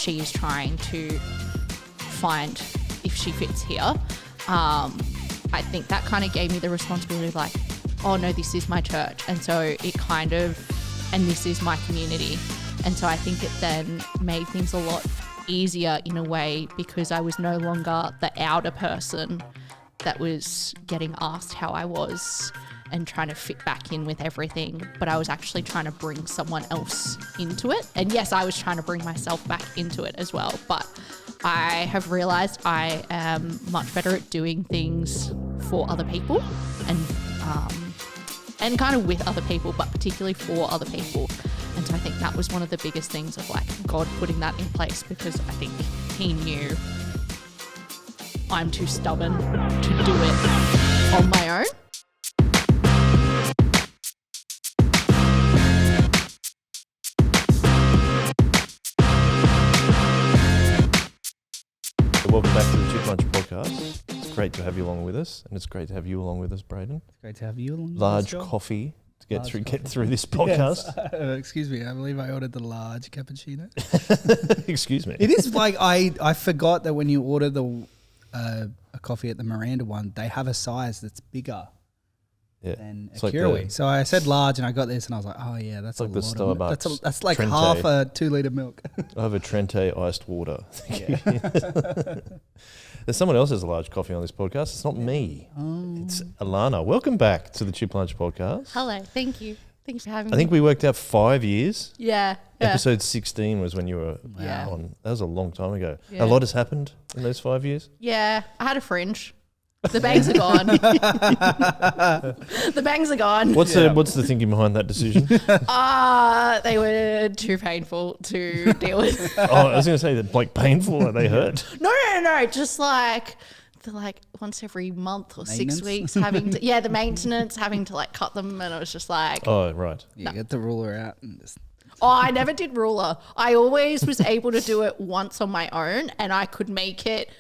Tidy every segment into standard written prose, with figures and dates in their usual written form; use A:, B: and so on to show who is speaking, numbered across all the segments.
A: she's trying to find if she fits here. I think that kind of gave me the responsibility of like, oh no, this is my church. And so it kind of, and this is my community. And so I think it then made things a lot easier in a way, because I was no longer the outer person that was getting asked how I was and trying to fit back in with everything, but I was actually trying to bring someone else into it. And yes, I was trying to bring myself back into it as well, but I have realized I am much better at doing things for other people and kind of with other people, but particularly for other people. And so I think that was one of the biggest things of like God putting that in place, because I think he knew I'm too stubborn to do it on my own.
B: Welcome back to the Chip Lunch Podcast. It's great to have you along with us, and it's great to have you along with us, Brayden.
C: It's great to have you along with us,
B: Large
C: John.
B: coffee to get
C: Large
B: through
C: coffee.
B: get through this podcast.
C: Yes. Excuse me, I believe I ordered the large cappuccino.
B: Excuse me.
C: It is like I forgot that when you order the a coffee at the Miranda one, they have a size that's bigger than
B: It's
C: a
B: like
C: Kiwi. So I said large, and I got this, and I was like, oh yeah, that's
B: like
C: a
B: the
C: lot of
B: Starbucks
C: that's like
B: Trente.
C: half a 2-liter milk.
B: I have a Trente iced water.
C: Yeah.
B: There's someone else has a large coffee on this podcast. It's not me. It's Alhana. Welcome back to the Chip Lunch Podcast.
A: Hello, thank you. Thanks for having me.
B: I think we worked out 5 years.
A: Yeah.
B: Episode 16 was when you were
A: Yeah.
B: on. That was a long time ago.
A: Yeah.
B: A lot has happened in those 5 years.
A: Yeah, I had a fringe. The bangs are gone. The bangs are gone.
B: What's the thinking behind that decision?
A: They were too painful to deal with.
B: Oh, I was going to say that, like, painful. Are they hurt?
A: No. Just like once every month or 6 weeks having to, the maintenance, having to like cut them. And it was just like,
B: Oh, right.
C: You get the ruler out and just
A: I never did ruler. I always was able to do it once on my own, and I could make it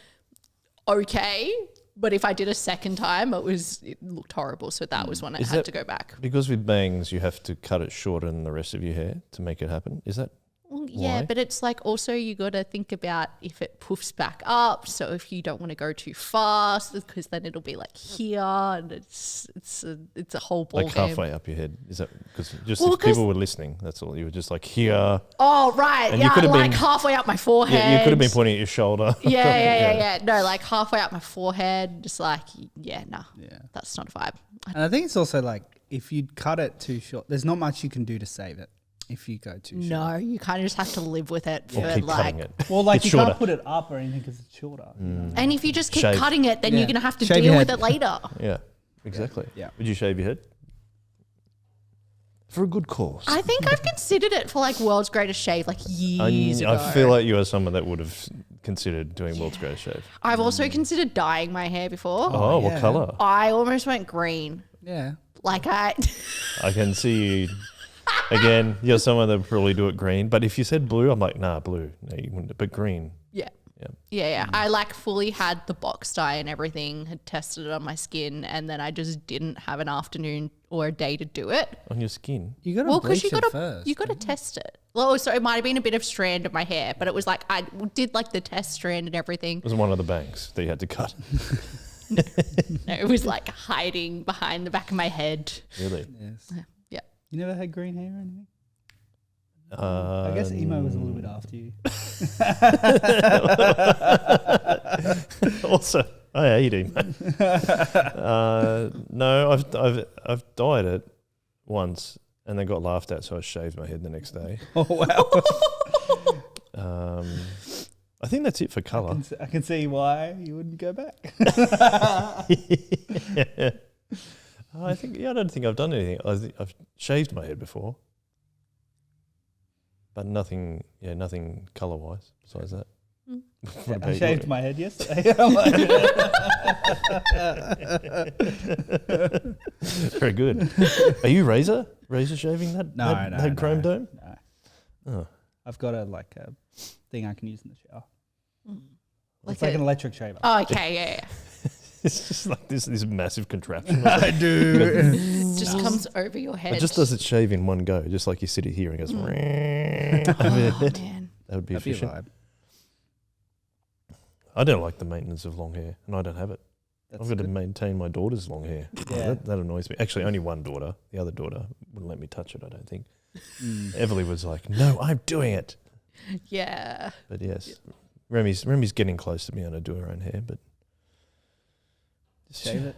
A: okay. But if I did a second time, it looked horrible. So that was when I had to go back.
B: Because with bangs, you have to cut it shorter than the rest of your hair to make it happen. Is that
A: Well, yeah,
B: why?
A: but it's like also you got to think about if it poofs back up. So if you don't want to go too fast, because then it'll be like here, and it's a whole ball
B: like
A: game.
B: halfway up your head? Is that because just
A: Well,
B: if people were listening, that's all. You were just like here.
A: Oh right,
B: And you
A: yeah,
B: could have
A: like
B: been-
A: halfway up my forehead.
B: Yeah, you could have been pointing at your shoulder.
A: Yeah. No, like halfway up my forehead, just like that's not a vibe.
C: And I think it's also like if you cut it too short, there's not much you can do to save it if you go too short.
A: No, you kind of just have to live with it
B: Or
A: for
B: keep
A: like.
B: cutting it.
C: Well, like
B: It's
C: you
B: shorter.
C: can't put it up or anything because it's shorter.
A: And if you just keep
B: Shave.
A: cutting it, then
C: Yeah.
A: you're gonna have to
C: Shave
A: deal
C: your
A: with
C: head.
A: it later.
B: Yeah, exactly.
C: Yeah.
B: Would you shave your head? For a good cause.
A: I think I've considered it for like world's greatest shave like years ago.
B: I feel like you are someone that would have considered doing world's greatest shave.
A: I've also considered dyeing my hair before.
B: Oh, what
C: yeah.
B: colour?
A: I almost went green.
C: Yeah.
A: Like I
B: I can see you. Again, you're someone that would probably do it green. But if you said blue, I'm like, nah, blue. No, you wouldn't. But green.
A: Yeah. I like fully had the box dye and everything, had tested it on my skin, and then I just didn't have an afternoon or a day to do it.
B: On your skin.
C: You got to
A: Well, because
C: bleach
A: you
C: it
A: got to
C: first.
A: you got to test it. Well, so it might have been a bit of strand of my hair, but it was like I did like the test strand and everything.
B: It was one of the bangs that you had to cut.
A: No, it was like hiding behind the back of my head.
B: Really?
C: Yes.
A: Yeah.
C: You never had green hair or anything? I guess emo was a little bit after you.
B: Also, oh yeah, you do. No, I've dyed it once and then got laughed at, so I shaved my head the next day.
C: Oh, wow.
B: I think that's it for colour.
C: I can see why you wouldn't go back.
B: Yeah. I don't think I've done anything. I've shaved my head before, but nothing colour wise besides that. What about
C: I
B: you?
C: shaved my head yesterday. I'm like,
B: Very good. Are you razor shaving that?
C: No,
B: that chrome dome?
C: No.
B: Oh.
C: I've got a thing I can use in the shower.
A: Like
C: It's like an electric shaver.
A: Oh, okay, yeah.
B: It's just like this massive contraption.
C: I do.
A: It just comes over your head.
B: It just does its shave in one go, just like you sit here and goes.
A: Oh, man.
B: That would be
C: That'd be a
B: efficient.
C: vibe.
B: I don't like the maintenance of long hair, and I don't have it.
C: That's
B: I've got to
C: good.
B: maintain my daughter's long hair.
C: Yeah.
B: That annoys me. Actually, only one daughter. The other daughter wouldn't let me touch it, I don't think.
C: Mm.
B: Everly was like, no, I'm doing it.
A: Yeah.
B: But yes, Remy's getting close to being able to do her own hair, but
C: Shave it.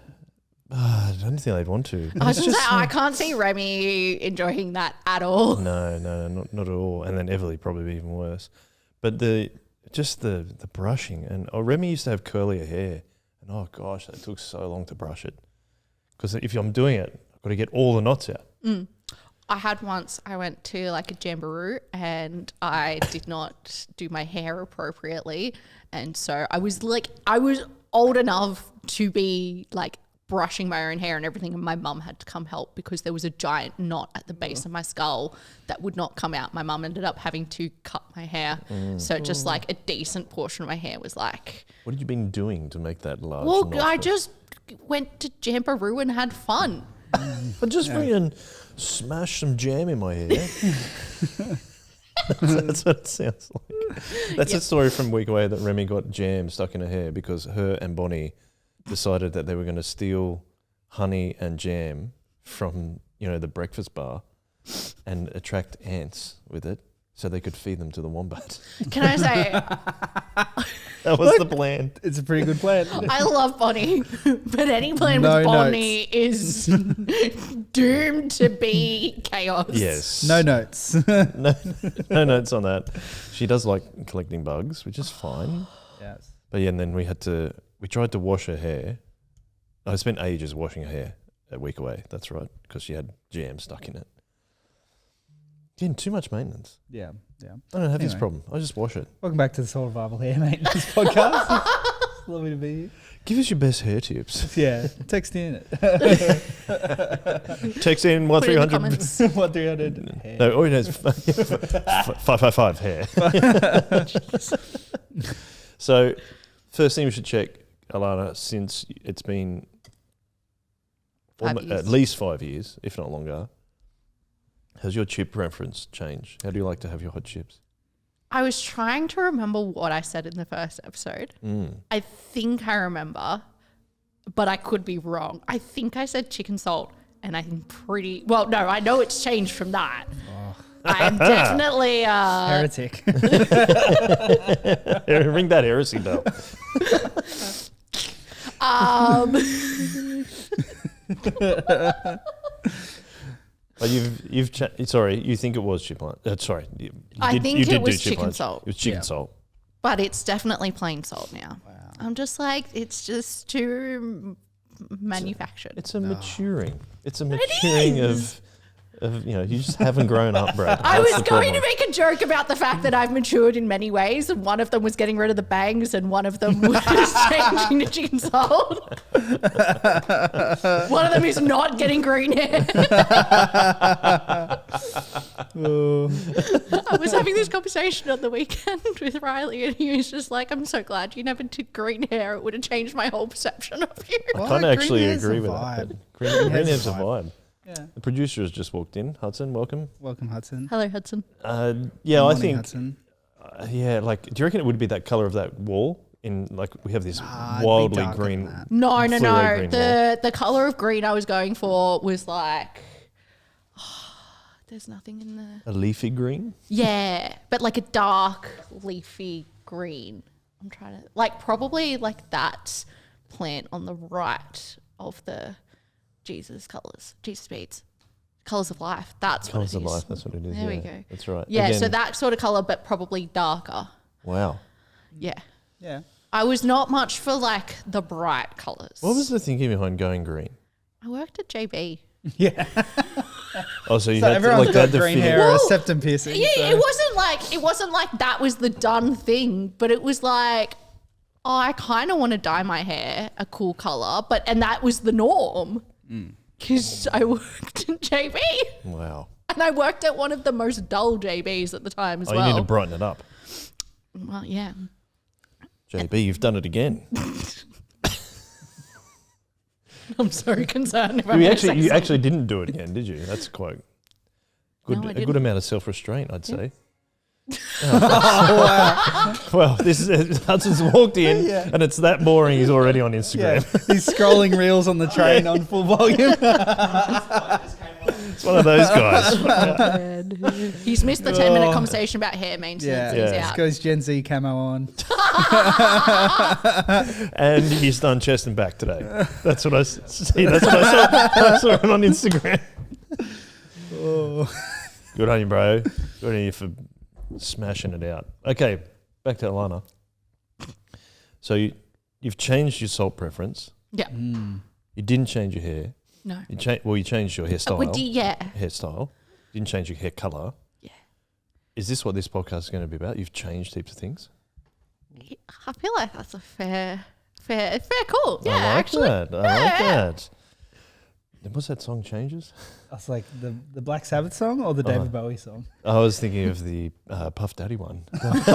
B: I don't think they'd want to.
A: I was just say, I can't see Remy enjoying that at all.
B: No, not at all. And then Everly probably even worse. But the brushing, and Remy used to have curlier hair, and oh gosh, that took so long to brush it. Because if I'm doing it, I've got to get all the knots out.
A: I had once, I went to like a jamboree and I did not do my hair appropriately. And so I was old enough to be like brushing my own hair and everything, and my mum had to come help because there was a giant knot at the base of my skull that would not come out. My mum ended up having to cut my hair. So just like a decent portion of my hair was like...
B: What had you been doing to make that large
A: Well,
B: knot?
A: I just went to jamboree and had fun.
B: I just freaking smash some jam in my hair. That's what it sounds like. That's a story from week away that Remy got jam stuck in her hair because her and Bonnie decided that they were going to steal honey and jam from, the breakfast bar and attract ants with it so they could feed them to the wombat.
A: Can I say,
B: That was the plan.
C: It's a pretty good plan.
A: I love Bonnie, but any plan
C: No
A: with Bonnie is doomed to be chaos.
B: Yes.
C: No notes.
B: No notes on that. She does like collecting bugs, which is fine.
C: Yes.
B: But yeah, and then we tried to wash her hair. I spent ages washing her hair a week away. That's right, because she had jam stuck in it. Again, too much maintenance.
C: Yeah.
B: I don't have this
C: Anyway.
B: problem. I just wash it.
C: Welcome back to the Soul Revival Hair Maintenance Podcast. Lovely to be here.
B: Give us your best hair tips.
C: Yeah, text in it.
B: Text in
A: Put it in the
B: 1300.
A: comments.
C: 1300 hair.
B: No, all it has 555 hair. So, first thing we should check, Alhana, since it's been
A: 5 years.
B: at least 5 years, if not longer, has your chip preference changed? How do you like to have your hot chips?
A: I was trying to remember what I said in the first episode. I think I remember, but I could be wrong. I think I said chicken salt, and I'm no, I know it's changed from that. I'm definitely
C: Heretic.
B: Ring that heresy bell. But you think it was chip line? Sorry,
A: I think it was
B: do
A: chicken
B: lines.
A: salt.
B: It was chicken salt.
A: But it's definitely plain salt now.
C: Wow.
A: I'm just like, it's just too manufactured.
B: It's a maturing. It's a maturing of you just haven't grown up, Brad.
A: I
B: That's
A: was
B: the
A: going to
B: problem.
A: make a joke about the fact that I've matured in many ways, and one of them was getting rid of the bangs, and one of them was changing to chicken salt. One of them is not getting green hair. I was having this conversation on the weekend with Riley, and he was just like, "I'm so glad you never did green hair. It would have changed my whole perception of you."
B: I
C: Well,
B: kind of
C: green
B: actually
C: hair's
B: agree
C: a
B: with
C: vibe.
B: that. but Green hair's a vibe.
C: Yeah.
B: The producer has just walked in. Hudson, welcome.
C: Welcome, Hudson.
A: Hello, Hudson.
B: Yeah,
C: Good
B: I
C: morning,
B: think.
C: Hudson.
B: Yeah, like, do you reckon it would be that color of that wall? In like, we have this
C: It'd be
B: wildly
C: darker
B: green.
C: than that.
A: No.
B: fluoro green
A: The color of green I was going for was like, there's nothing in there.
B: A leafy green.
A: Yeah, but like a dark leafy green. I'm trying to probably like that plant on the right of the Jesus colors, Jesus beads, colors of life. That's
B: Colors
A: what
B: of
A: it is.
B: life. That's what it is.
A: There we
B: yeah.
A: go.
B: That's right.
A: Yeah,
B: Again,
A: so that sort of color, but probably darker.
B: Wow.
A: Yeah,
C: Yeah.
A: I was not much for like the bright colors.
B: What was the thinking behind going green?
A: I worked at JB.
C: Yeah.
B: Oh, so you
C: So
B: had to,
C: everyone's
B: like,
C: got
B: had the
C: green
B: feeling-
C: hair or a
A: Well,
C: septum piercing.
A: Yeah,
C: so-
A: it wasn't like that was the done thing, but it was like, oh, I kind of want to dye my hair a cool color, and that was the norm because I worked in JB
B: Wow.
A: and I worked at one of the most dull JBs at the time as
B: Oh,
A: well.
B: you need to brighten it up.
A: Well, yeah.
B: JB, you've done it again.
A: I'm so concerned about
B: You actually didn't do it again, did you? That's quite good.
A: No, I
B: A good
A: didn't.
B: amount of self-restraint, I'd say. Well, this is Hudson's walked in, and it's that boring. He's already on Instagram.
C: He's scrolling reels on the train on full volume.
B: It's one of those guys.
A: He's missed the 10-minute conversation about hair maintenance. He's
C: He's
A: out.
C: got his Gen Z camo on.
B: And he's done chest and back today. That's what I see. That's what I saw. I saw him on Instagram. Good on you, bro. Good on you for smashing it out. Okay, back to Alhana. So you've changed your salt preference.
A: Yeah.
B: You didn't change your hair.
A: No.
B: You changed your hairstyle.
A: Hairstyle.
B: Didn't change your hair colour.
A: Yeah.
B: Is this what this podcast is going to be about? You've changed heaps of things.
A: I feel like that's a fair call. Yeah,
B: I like
A: actually.
B: that. I like that. What's that song, Changes?
C: That's like the Black Sabbath song or the David Bowie song?
B: I was thinking of the Puff Daddy one. That's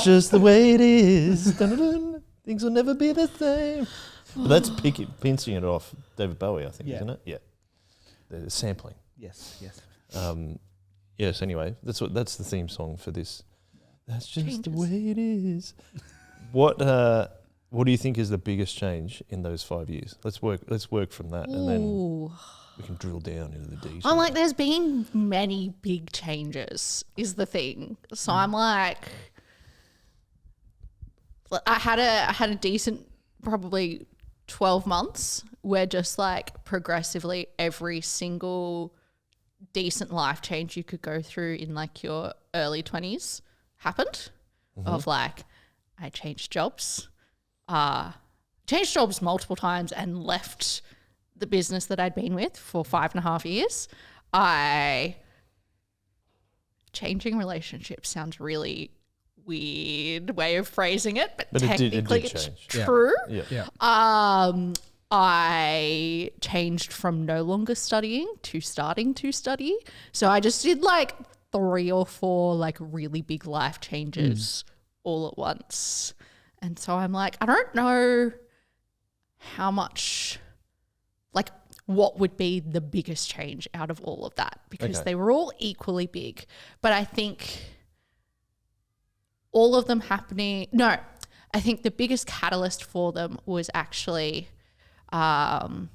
B: just the way it is. Dun-dun-dun. Things will never be the same. But that's pincing it off David Bowie, I think, isn't it? Yeah. The sampling.
C: Yes.
B: Yes, anyway, that's the theme song for this. That's just
A: Changes.
B: the way it is. What do you think is the biggest change in those 5 years? Let's work from that, and then we can drill down into the details.
A: I'm like, there's been many big changes, is the thing. So I'm like, I had a decent, probably 12 months where just like progressively every single decent life change you could go through in like your early 20s happened. Of like, I changed jobs. Changed jobs multiple times and left the business that I'd been with for 5.5 years. Changing relationships sounds really weird way of phrasing it, but technically
B: it did
A: it's
B: change.
A: true.
C: Yeah.
A: I changed from no longer studying to starting to study. So I just did like 3 or 4 like really big life changes all at once. And so I'm like, I don't know how much, like what would be the biggest change out of all of that, because they were all equally big. But I think all of them happening, no, I think the biggest catalyst for them was actually when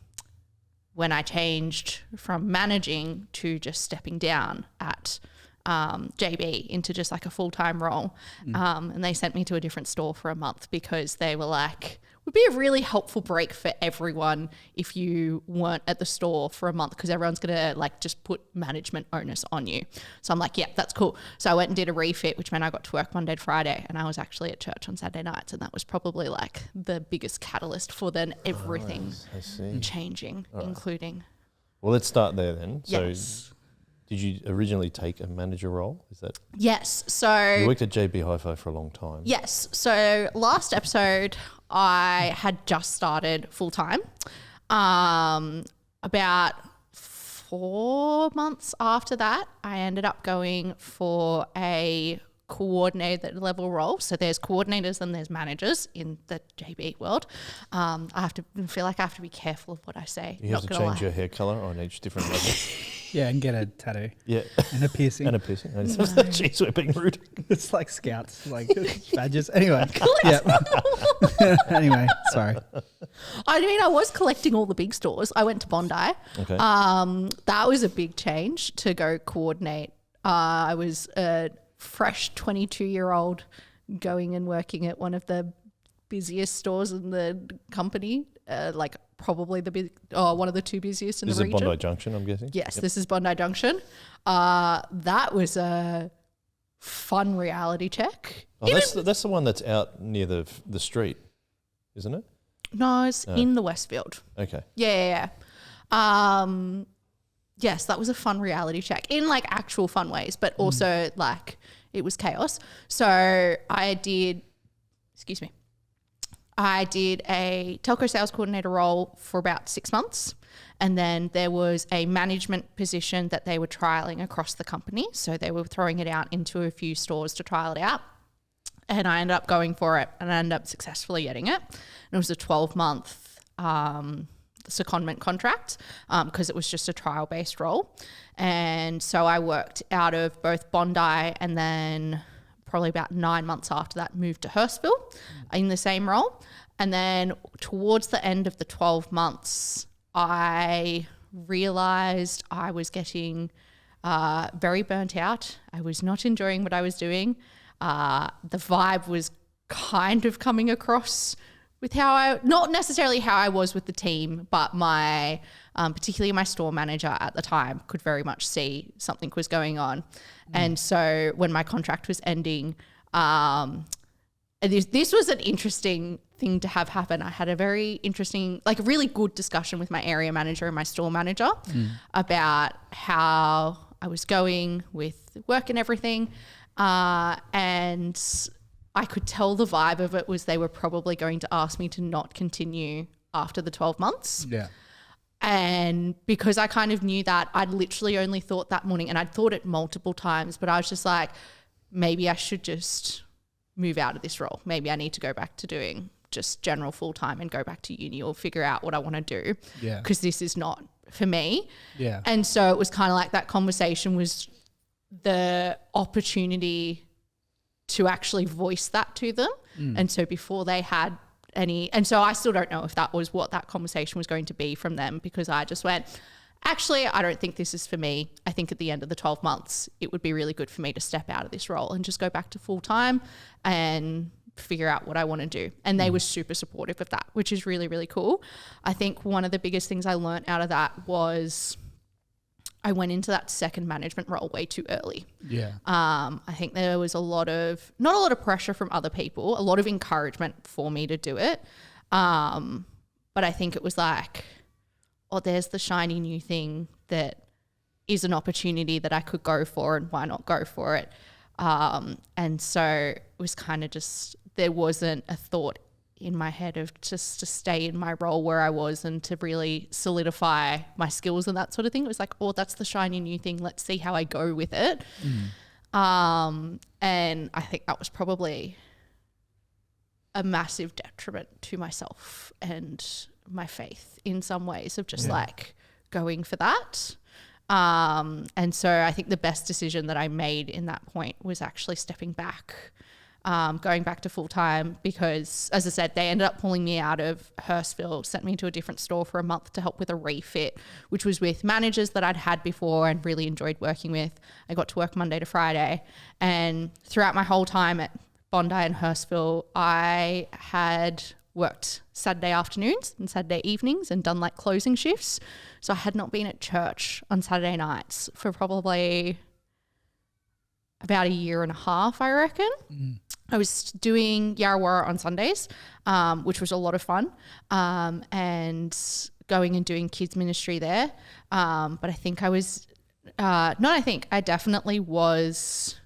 A: I changed from managing to just stepping down at JB into just like a full-time role. And they sent me to a different store for a month because they were like, would be a really helpful break for everyone if you weren't at the store for a month, because everyone's going to like just put management onus on you. So I'm like, yeah, that's cool. So I went and did a refit, which meant I got to work Monday to Friday, and I was actually at church on Saturday nights. And that was probably like the biggest catalyst for then everything changing, including.
B: Well, let's start there then.
A: Yes.
B: So did you originally take a manager role? Is that?
A: Yes. So
B: You worked at JB Hi-Fi for a long time.
A: yes. So last episode, I had just started full time. About 4 months after that, I ended up going for a coordinator level role. So there's coordinators and there's managers in the JB world. I feel like I have to be careful of what I say.
B: You have to change your hair colour on each different level.
C: Yeah, and get a tattoo.
B: Yeah.
C: And a piercing.
B: And a piercing. Jeez, we're being rude.
C: It's like scouts, like badges. Anyway. Yeah. Anyway, sorry.
A: I mean, I was collecting all the big stores. I went to Bondi.
B: Okay.
A: That was a big change to go coordinate. I was a fresh 22-year-old going and working at one of the busiest stores in the company, like probably one of the 2 busiest in the region.
B: This is Bondi Junction, I'm guessing?
A: Yes, this is Bondi Junction. That was a fun reality check.
B: Oh, that's the one that's out near the street, isn't it?
A: No, it's in the Westfield.
B: Okay.
A: Yeah. Yes, that was a fun reality check in like actual fun ways, but also like it was chaos. So I did a telco sales coordinator role for about 6 months. And then there was a management position that they were trialing across the company. So they were throwing it out into a few stores to trial it out. And I ended up going for it, and I ended up successfully getting it. And it was a 12-month secondment contract because it was just a trial-based role. And so I worked out of both Bondi, and then probably about 9 months after that moved to Hurstville in the same role. And then towards the end of the 12 months, I realised I was getting very burnt out. I was not enjoying what I was doing. The vibe was kind of coming across with not necessarily how I was with the team, but my, particularly my store manager at the time could very much see something was going on. And so when my contract was ending, this was an interesting thing to have happen. I had a very interesting, like a really good discussion with my area manager and my store manager about how I was going with work and everything. And I could tell the vibe of it was they were probably going to ask me to not continue after the 12 months.
C: Yeah.
A: And because I kind of knew that, I'd literally only thought that morning, and I'd thought it multiple times, but I was just like, maybe I should just move out of this role. Maybe I need to go back to doing just general full-time and go back to uni or figure out what I want to do.
C: Yeah.
A: Because this is not for me.
C: Yeah.
A: And so it was kind of like that conversation was the opportunity to actually voice that to them. And so before they had any, and so I still don't know if that was what that conversation was going to be from them, because I just went, actually, I don't think this is for me. I think at the end of the 12 months, it would be really good for me to step out of this role and just go back to full time and figure out what I want to do. And they were super supportive of that, which is really, really cool. I think one of the biggest things I learned out of that was I went into that second management role way too early.
C: Yeah.
A: I think there was not a lot of pressure from other people, a lot of encouragement for me to do it. But I think it was like, oh, there's the shiny new thing that is an opportunity that I could go for, and why not go for it? And so it was kind of just, there wasn't a thought in my head of just to stay in my role where I was and to really solidify my skills and that sort of thing. It was like, oh, that's the shiny new thing. Let's see how I go with it. And I think that was probably a massive detriment to myself and my faith in some ways of just like going for that. And so I think the best decision that I made in that point was actually stepping back, going back to full time, because as I said, they ended up pulling me out of Hurstville, sent me to a different store for a month to help with a refit, which was with managers that I'd had before and really enjoyed working with. I got to work Monday to Friday, and throughout my whole time at Bondi and Hurstville, I had worked Saturday afternoons and Saturday evenings and done like closing shifts. So I had not been at church on Saturday nights for probably about a year and a half, I reckon. I was doing Yarrawarrah on Sundays, which was a lot of fun, and going and doing kids ministry there. But I think I definitely was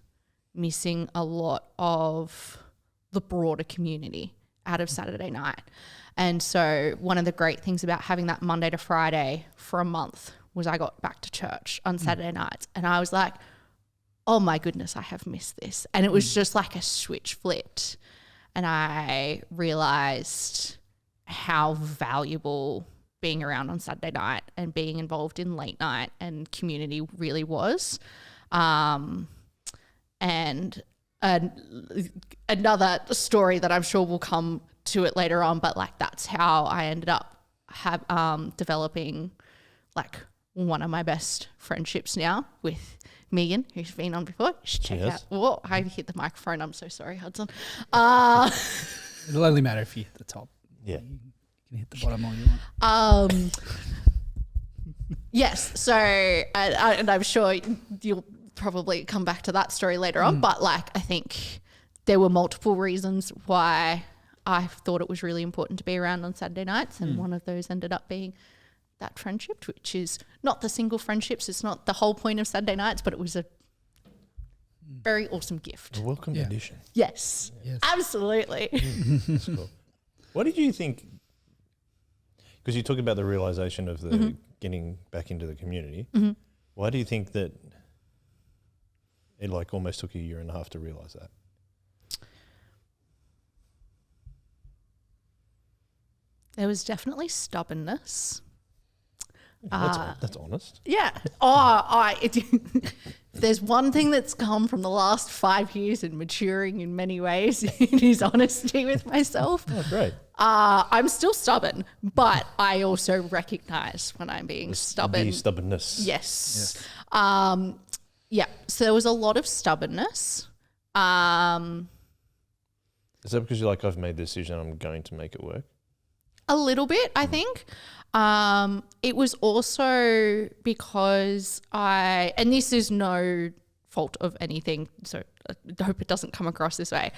A: missing a lot of the broader community out of Saturday night. And so one of the great things about having that Monday to Friday for a month was I got back to church on Saturday nights, and I was like, oh my goodness, I have missed this. And it was just like a switch flipped, and I realized how valuable being around on Saturday night and being involved in late night and community really was. And another story that I'm sure will come to it later on, but like that's how I ended up developing like one of my best friendships now with Megan, who's been on before. Check out. Whoa, I hit the microphone. I'm so sorry, Hudson.
C: It'll only matter if you hit the top.
B: Yeah.
C: You can hit the bottom all you want.
A: Yes. So, and I'm sure you'll probably come back to that story later on, but like I think there were multiple reasons why I thought it was really important to be around on Saturday nights, and one of those ended up being that friendship, which is not the single friendships. It's not the whole point of Saturday nights, but it was a very awesome gift.
B: A welcome addition.
A: Yes, absolutely.
B: That's cool. What did you think? Because you talked about the realization of the getting back into the community. Why do you think that it like almost took a year and a half to realize that?
A: There was definitely stubbornness
B: That's honest.
A: Yeah. If there's one thing that's come from the last 5 years and maturing in many ways, it is honesty with myself.
B: Oh, great.
A: I'm still stubborn, but I also recognize when I'm being stubborn.
B: The stubbornness.
A: Yes. Yeah. So there was a lot of stubbornness.
B: Is that because you're like, I've made the decision, I'm going to make it work?
A: A little bit, I think. It was also because and this is no fault of anything, so I hope it doesn't come across this way,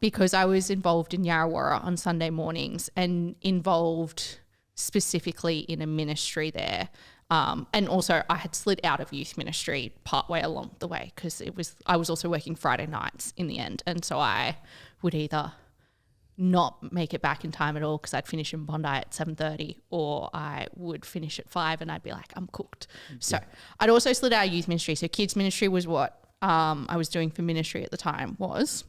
A: because I was involved in Yarrawarrah on Sunday mornings and involved specifically in a ministry there. And also I had slid out of youth ministry partway along the way because I was also working Friday nights in the end. And so I would either not make it back in time at all because I'd finish in Bondi at 7:30, or I would finish at 5 and I'd be like, I'm cooked. Yeah. So I'd also slid out of youth ministry. So kids ministry was what I was doing for ministry at the time was.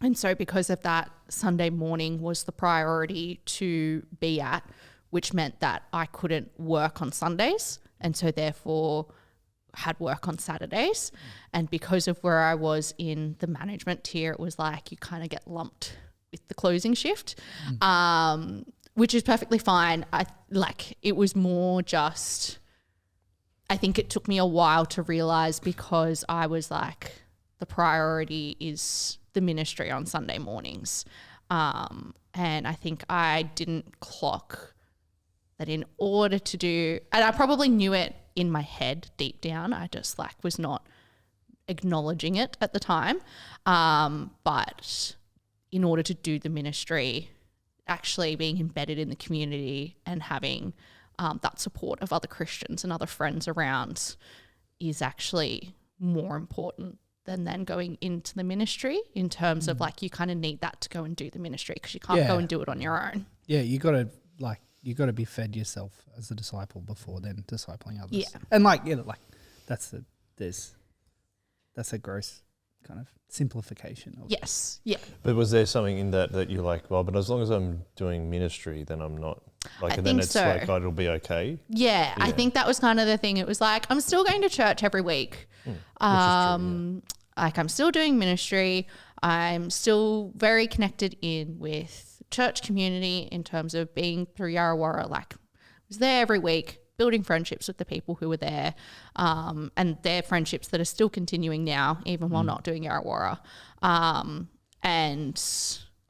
A: And so because of that, Sunday morning was the priority to be at, which meant that I couldn't work on Sundays and so therefore had work on Saturdays. And because of where I was in the management tier, it was like you kind of get lumped with the closing shift, which is perfectly fine. It was more just, I think it took me a while to realize because I was like, the priority is the ministry on Sunday mornings. And I think I didn't clock that in order to do, and I probably knew it in my head deep down, I just was not acknowledging it at the time. But in order to do the ministry, actually being embedded in the community and having that support of other Christians and other friends around is actually more important than then going into the ministry in terms of you kind of need that to go and do the ministry because you can't go and do it on your own.
C: Yeah, you got to be fed yourself as a disciple before then discipling others.
A: Yeah.
C: And that's a gross kind of simplification of
A: Yes. Yeah.
B: But was there something in that you're like, well, but as long as I'm doing ministry, then I'm not
A: I
B: and
A: think
B: then it's
A: so.
B: it'll be okay.
A: Yeah, I think that was kind of the thing. It was like, I'm still going to church every week.
B: Which is true,
A: I'm still doing ministry. I'm still very connected in with church community in terms of being through Yarrawarrah. I was there every week, building friendships with the people who were there, and they're friendships that are still continuing now, even while not doing Yarrawarrah. And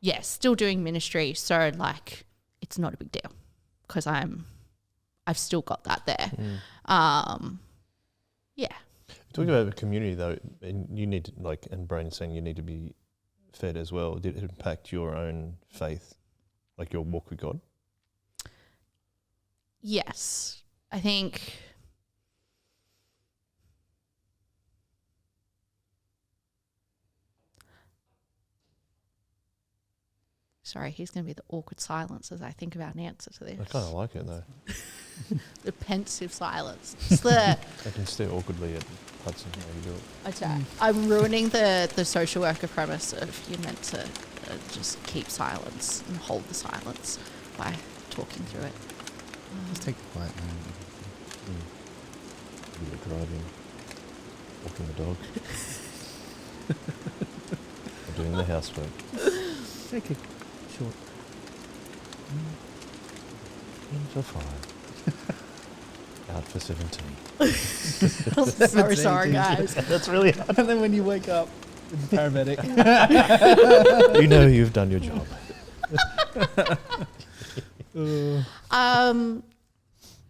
A: yeah, still doing ministry. So it's not a big deal because I've still got that there. Yeah.
B: Talking about the community though, and you need to and Brayden saying you need to be fed as well. Did it impact your own faith, your walk with God?
A: Yes. I think sorry, here's going to be the awkward silence as I think about an answer to this.
B: I kind of like it though.
A: The pensive silence. It's the
B: I can stare awkwardly at Hudson how you do it.
A: okay. I'm ruining the social worker premise of you're meant to just keep silence and hold the silence by talking through it.
C: Just take the quiet moment.
B: You're driving, walking the dog, or doing the housework.
C: Take a short.
B: Into 5. Out for 17.
A: I'm so sorry, guys.
B: That's really hard.
C: And then when you wake up with the paramedic.
B: You know you've done your job.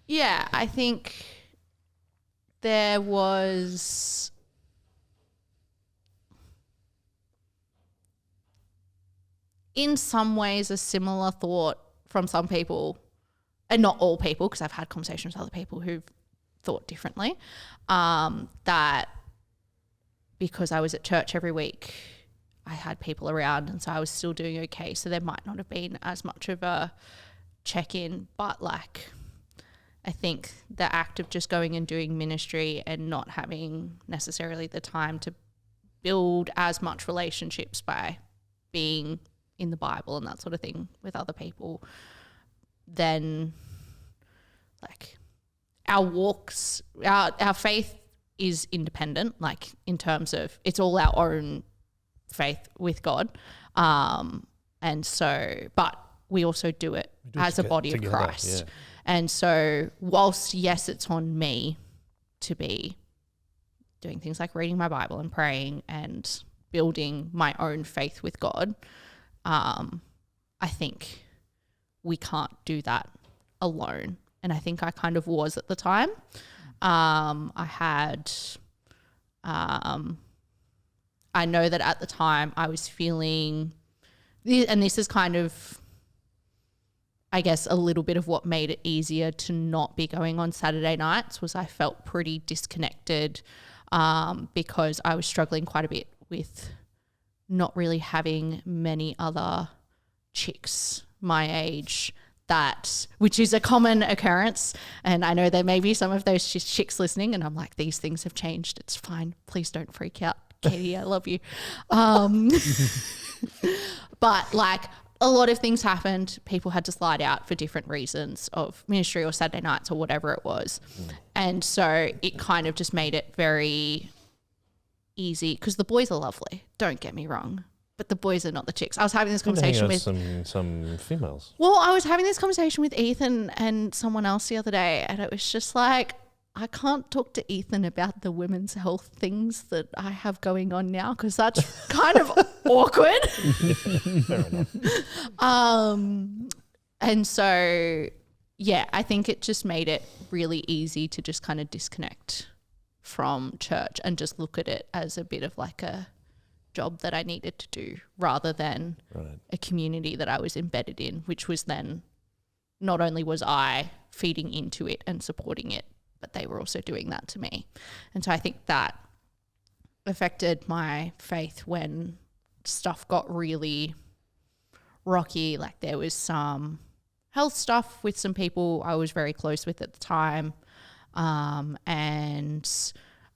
A: Yeah, I think there was in some ways a similar thought from some people, and not all people, because I've had conversations with other people who've thought differently, that because I was at church every week, I had people around and so I was still doing okay. So there might not have been as much of a check-in, but I think the act of just going and doing ministry and not having necessarily the time to build as much relationships by being in the Bible and that sort of thing with other people, then our walks, our faith is independent, like in terms of it's all our own faith with God. And so, but we also do it as a body of Christ. Yeah. And so whilst, yes, it's on me to be doing things like reading my Bible and praying and building my own faith with God, I think we can't do that alone. And I think I kind of was at the time. I know that at the time I was feeling, and this is kind of, I guess, a little bit of what made it easier to not be going on Saturday nights, was I felt pretty disconnected because I was struggling quite a bit with not really having many other chicks my age, which is a common occurrence. And I know there may be some of those chicks listening and I'm like, these things have changed. It's fine. Please don't freak out. Katie, I love you. But like a lot of things happened. People had to slide out for different reasons of ministry or Saturday nights or whatever it was. And so it kind of just made it very easy, because the boys are lovely. Don't get me wrong. But the boys are not the chicks. I was having this conversation with
B: some females.
A: Well, I was having this conversation with Ethan and someone else the other day, and it was just like, I can't talk to Ethan about the women's health things that I have going on now, because that's kind of awkward.
B: Fair enough.
A: And so, yeah, I think it just made it really easy to just kind of disconnect from church and just look at it as a bit of like a job that I needed to do, rather than a community that I was embedded in, which was then not only was I feeding into it and supporting it, but they were also doing that to me. And so I think that affected my faith when stuff got really rocky. Like there was some health stuff with some people I was very close with at the time. And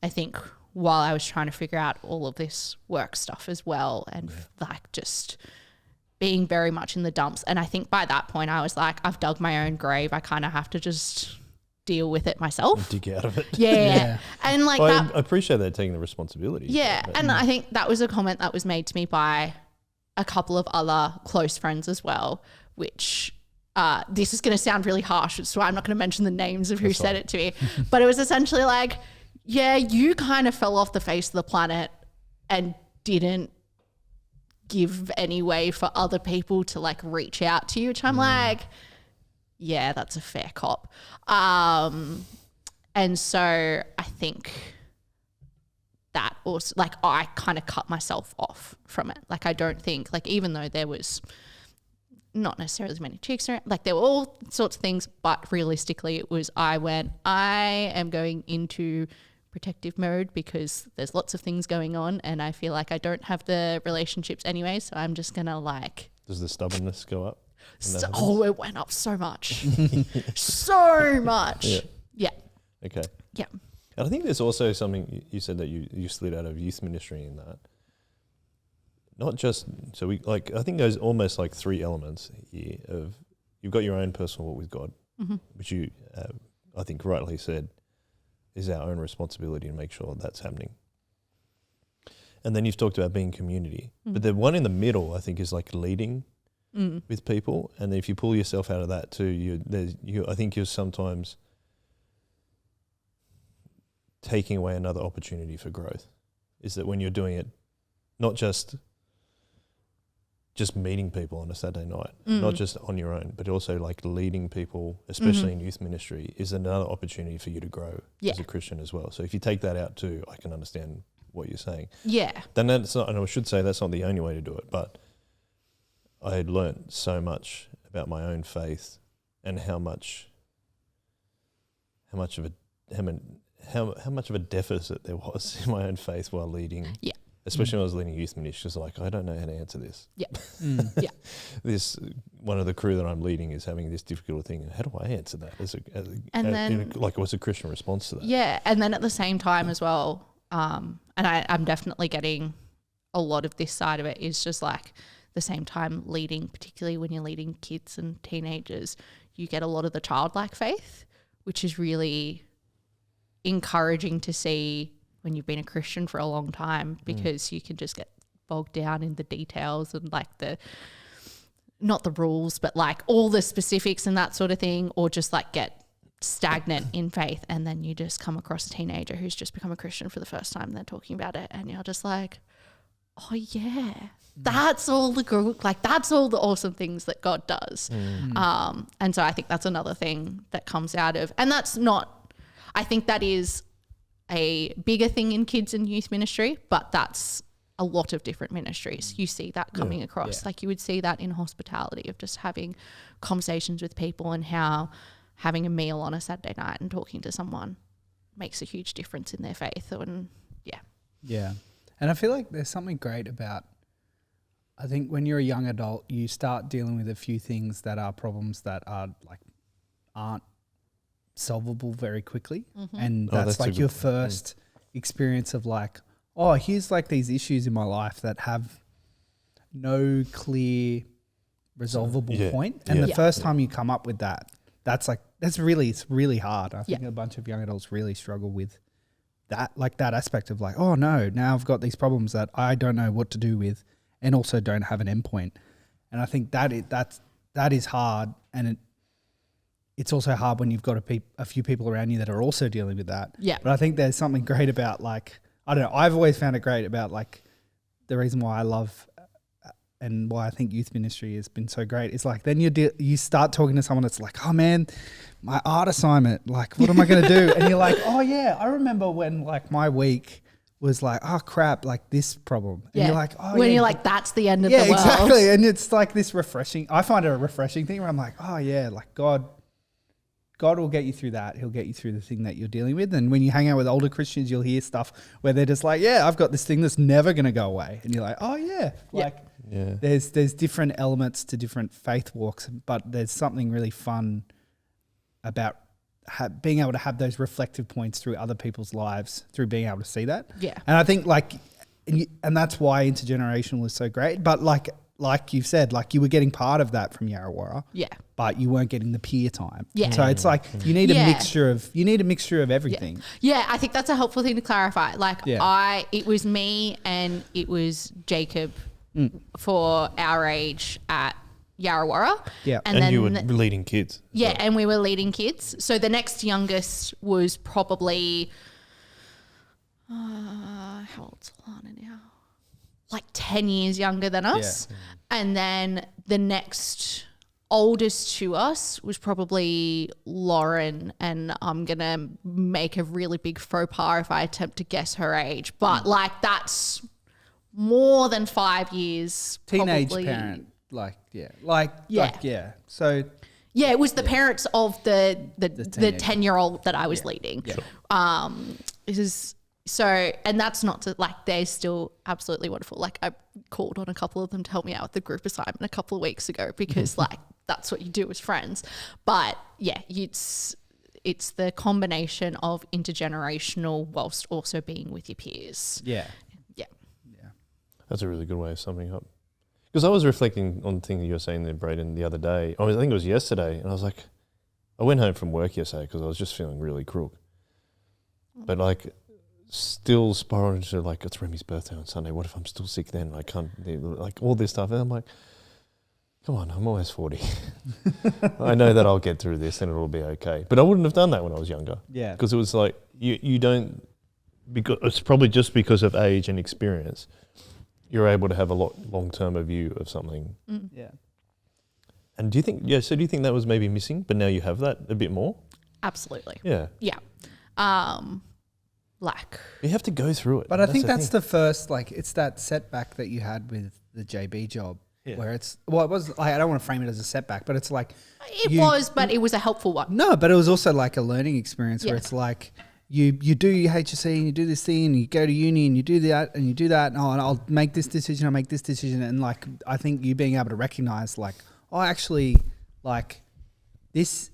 A: I think while I was trying to figure out all of this work stuff as well, and like just being very much in the dumps. And I think by that point I was like, I've dug my own grave. I kind of have to just deal with it myself.
B: Dig out of it.
A: Yeah. And like
B: I appreciate that, taking the responsibility.
A: Yeah. And I think that was a comment that was made to me by a couple of other close friends as well, which this is going to sound really harsh, so I'm not going to mention the names of who said it to me. But it was essentially like, yeah, you kind of fell off the face of the planet and didn't give any way for other people to like reach out to you, which I'm like, yeah, that's a fair cop. And so I think that also, like, I kind of cut myself off from it. Like, I don't think, like, even though there was not necessarily as many chicks around, like there were all sorts of things, but realistically it was, I am going into protective mode because there's lots of things going on and I feel like I don't have the relationships anyway, so I'm just gonna like. Does
B: the stubbornness go up?
A: It went up so much. So much. Yeah.
B: Okay.
A: Yeah.
B: And I think there's also something you said, that you slid out of youth ministry in that. Not just, so we like, I think there's almost like three elements here of, you've got your own personal walk with God, which you, I think rightly said, is our own responsibility to make sure that's happening. And then you've talked about being community. But the one in the middle, I think, is like leading with people. And if you pull yourself out of that too, I think you're sometimes taking away another opportunity for growth. Is that when you're doing it, not just meeting people on a Saturday night, not just on your own, but also like leading people, especially in youth ministry, is another opportunity for you to grow as a Christian as well. So if you take that out too, I can understand what you're saying. Yeah. Then that's not, and I should say that's not the only way to do it, but I had learnt so much about my own faith and how much of a deficit there was in my own faith while leading. Yeah. Especially when I was leading youth ministry, because like, I don't know how to answer this. Yeah. This, one of the crew that I'm leading is having this difficult thing. How do I answer that? What's a Christian response to that?
A: Yeah. And then at the same time as well, and I'm definitely getting a lot of this side of it, is just like the same time leading, particularly when you're leading kids and teenagers, you get a lot of the childlike faith, which is really encouraging to see when you've been a Christian for a long time, because you can just get bogged down in the details and like not the rules, but like all the specifics and that sort of thing, or just like get stagnant in faith. And then you just come across a teenager who's just become a Christian for the first time and they're talking about it, and you're just like, oh yeah, that's all the good, like that's all the awesome things that God does. And so I think that's another thing that comes out of, and that's not, I think that is a bigger thing in kids and youth ministry, but that's a lot of different ministries. You see that coming across. Like you would see that in hospitality, of just having conversations with people, and how having a meal on a Saturday night and talking to someone makes a huge difference in their faith. And
C: Yeah. And I feel like there's something great about, I think when you're a young adult, you start dealing with a few things that are problems that are like aren't solvable very quickly. And that's like your first experience of like, oh, here's like these issues in my life that have no clear resolvable point. And the first time you come up with that, it's really hard. I think a bunch of young adults really struggle with that, like that aspect of like, oh no, now I've got these problems that I don't know what to do with, and also don't have an endpoint. And I think that is hard, and it's also hard when you've got a few people around you that are also dealing with that.
A: Yeah.
C: But I think there's something great about like, I don't know, I've always found it great about like the reason why I love and why I think youth ministry has been so great is like then you start talking to someone that's like, oh man, my art assignment, like what am I going to do? And you're like, oh yeah, I remember when like my week was like, oh crap, like this problem. And you're like, oh
A: when
C: yeah,
A: you're like, that's the end of the world.
C: Yeah, exactly. And it's like this refreshing, I find it a refreshing thing where I'm like, oh yeah, like God will get you through that. He'll get you through the thing that you're dealing with. And when you hang out with older Christians, you'll hear stuff where they're just like, yeah, I've got this thing that's never going to go away. And you're like, oh yeah. Like there's different elements to different faith walks, but there's something really fun about being able to have those reflective points through other people's lives, through being able to see that.
A: Yeah.
C: And I think like, and that's why intergenerational is so great. But like you've said, like you were getting part of that from Yarrawarrah. Yeah. But you weren't getting the peer time. Yeah. So it's like you need a mixture of everything.
A: Yeah, I think that's a helpful thing to clarify. Like it was me and it was Jacob for our age at Yarrawarrah. Yeah.
B: And then you were leading kids.
A: Yeah, and we were leading kids. So the next youngest was probably how old's Alhana now? Like 10 years younger than us. Yeah. And then the next oldest to us was probably Lauren, and I'm going to make a really big faux pas if I attempt to guess her age. But like that's more than 5 years.
C: Teenage
A: probably.
C: Parent. So
A: yeah, it was the parents of the 10-year-old that I was leading. Yeah. It is. So, and that's not to like, they're still absolutely wonderful. Like I called on a couple of them to help me out with the group assignment a couple of weeks ago because like that's what you do as friends. But yeah, it's the combination of intergenerational whilst also being with your peers.
C: Yeah.
A: Yeah.
C: Yeah.
B: That's a really good way of summing up. Because I was reflecting on the thing that you were saying there, Brayden, the other day. I think it was yesterday. And I was like, I went home from work yesterday because I was just feeling really crook. But like, still spiraling into like, it's Remy's birthday on Sunday. What if I'm still sick then? I can't, like all this stuff. And I'm like, come on, I'm almost 40. I know that I'll get through this and it'll be okay. But I wouldn't have done that when I was younger. Yeah. Because it was like, you don't, because it's probably just because of age and experience, you're able to have a lot long-term view of something. Mm. Yeah. And do you think that was maybe missing, but now you have that a bit more?
A: Absolutely.
B: Yeah.
A: Yeah.
B: You have to go through it.
C: But I think that's the first, like, it's that setback that you had with the JB job, where it was, like, I don't want to frame it as a setback, but it's like.
A: But it was a helpful one.
C: No, but it was also like a learning experience where it's like, you do your HSC and you do this thing and you go to uni and you do that and you do that. And I'll make this decision, I'll make this decision. And like, I think you being able to recognize like, oh, actually, like this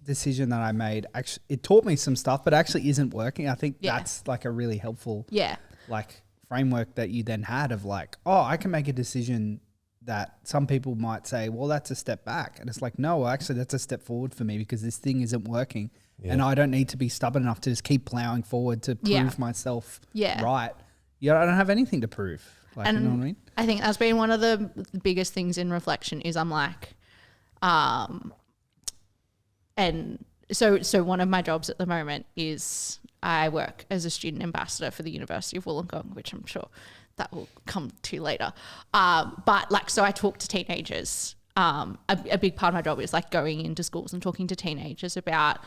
C: decision that I made, actually, it taught me some stuff, but actually isn't working. I think that's like a really helpful like framework that you then had of like, oh, I can make a decision that some people might say, well, that's a step back. And it's like, no, actually that's a step forward for me because this thing isn't working. and I don't need to be stubborn enough to just keep plowing forward to prove myself right. Yeah, I don't have anything to prove. Like,
A: and
C: you know what I mean?
A: I think that's been one of the biggest things in reflection is I'm like, and so one of my jobs at the moment is I work as a student ambassador for the University of Wollongong, which I'm sure that will come to later. But like, so I talk to teenagers. A big part of my job is like going into schools and talking to teenagers about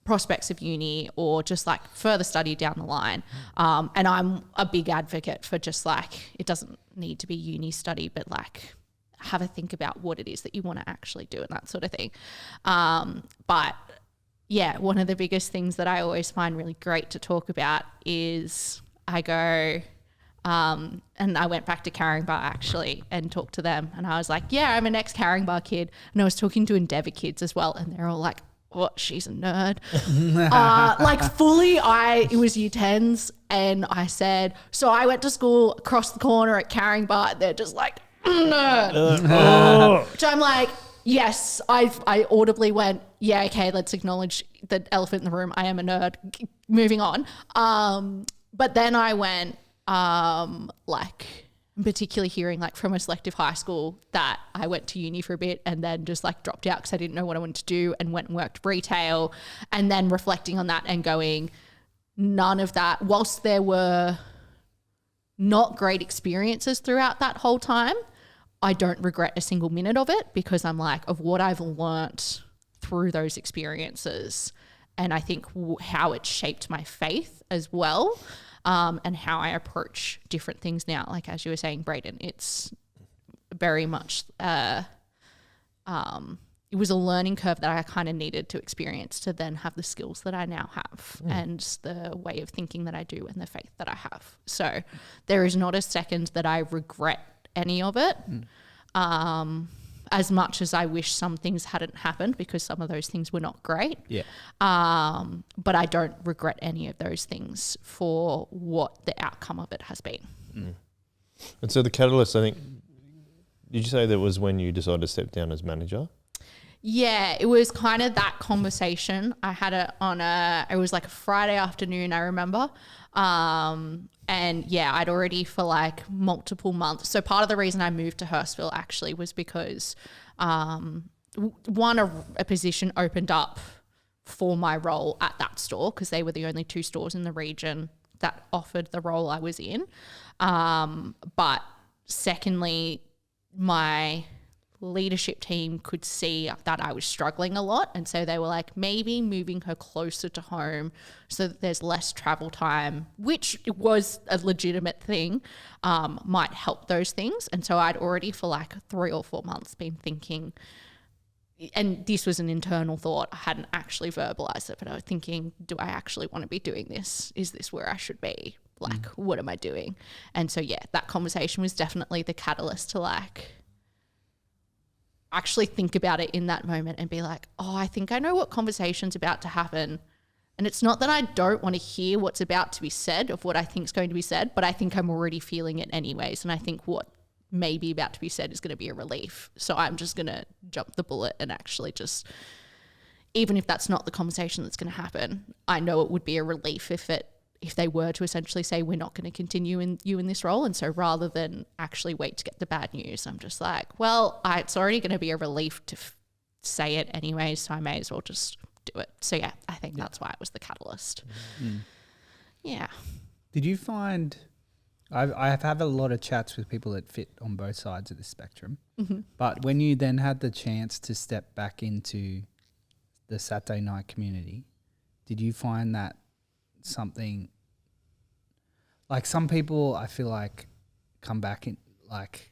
A: prospects of uni or just like further study down the line. And I'm a big advocate for just like, it doesn't need to be uni study, but like have a think about what it is that you want to actually do and that sort of thing. But yeah, one of the biggest things that I always find really great to talk about is I go, and I went back to Yarrawarrah actually and talked to them and I was like, yeah, I'm an ex-Yarrawarrah kid. And I was talking to Endeavour kids as well. And they're all like, what? She's a nerd. Like fully it was year 10s. And I said, so I went to school across the corner at Yarrawarrah. They're just like, nerd. So I'm like, yes, I audibly went, yeah, okay, let's acknowledge the elephant in the room. I am a nerd. Moving on. But then I went, like particularly hearing like from a selective high school that I went to uni for a bit and then just like dropped out because I didn't know what I wanted to do and went and worked retail, and then reflecting on that and going, none of that, whilst there were not great experiences throughout that whole time, I don't regret a single minute of it because I'm like, of what I've learnt through those experiences, and I think how it shaped my faith as well. And how I approach different things now. Like as you were saying, Brayden, it's very much, it was a learning curve that I kind of needed to experience to then have the skills that I now have and the way of thinking that I do and the faith that I have. So there is not a second that I regret any of it. As much as I wish some things hadn't happened because some of those things were not great. Yeah. But I don't regret any of those things for what the outcome of it has been.
B: And so the catalyst, I think, did you say that was when you decided to step down as manager?
A: Yeah, it was kind of that conversation. I had it it was like a Friday afternoon, I remember. And yeah, I'd already for like multiple months. So part of the reason I moved to Hurstville actually was because a position opened up for my role at that store because they were the only 2 stores in the region that offered the role I was in. But secondly, my leadership team could see that I was struggling a lot, and so they were like, maybe moving her closer to home so that there's less travel time, which was a legitimate thing, might help those things. And so I'd already for like 3 or 4 months been thinking, and this was an internal thought, I hadn't actually verbalized it, but I was thinking, do I actually want to be doing this? Is this where I should be? Like, what am I doing? And so yeah, that conversation was definitely the catalyst to like actually think about it in that moment and be like, oh, I think I know what conversation's about to happen. And it's not that I don't want to hear what's about to be said of what I think is going to be said, but I think I'm already feeling it anyways. And I think what may be about to be said is going to be a relief. So I'm just going to jump the bullet and actually just, even if that's not the conversation that's going to happen, I know it would be a relief if they were to essentially say, we're not going to continue in this role. And so rather than actually wait to get the bad news, I'm just like, well, it's already going to be a relief to say it anyway, so I may as well just do it. So yeah, I think that's why it was the catalyst. Yeah.
C: Did you find, I have had a lot of chats with people that fit on both sides of the spectrum, but when you then had the chance to step back into the Saturday night community, did you find that something like some people I feel like come back in like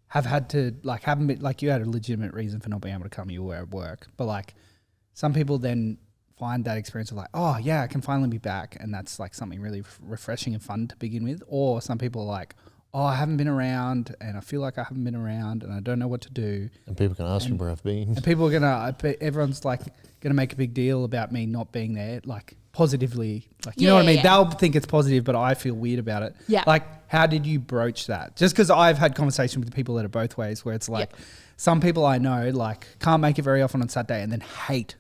C: have had to like haven't been like you had a legitimate reason for not being able to come, you were at work, but like some people then find that experience of like, oh yeah, I can finally be back, and that's like something really refreshing and fun to begin with. Or some people are like, oh, I haven't been around and I feel like I haven't been around and I don't know what to do.
B: And people can ask me where I've been.
C: And people are everyone's like gonna make a big deal about me not being there, like positively, like you know what I mean? Yeah. They'll think it's positive, but I feel weird about it.
A: Yeah.
C: Like, how did you broach that? Just because I've had conversations with people that are both ways, where it's like some people I know like can't make it very often on Saturday and then hate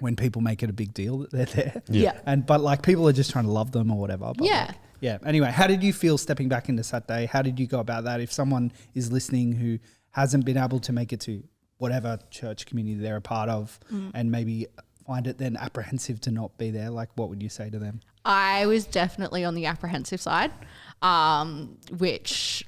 C: when people make it a big deal that they're there.
A: Yeah.
C: But like people are just trying to love them or whatever. But
A: Yeah.
C: like, yeah. Anyway, how did you feel stepping back into Saturday? How did you go about that? If someone is listening who hasn't been able to make it to whatever church community they're a part of and maybe find it then apprehensive to not be there, like what would you say to them?
A: I was definitely on the apprehensive side, which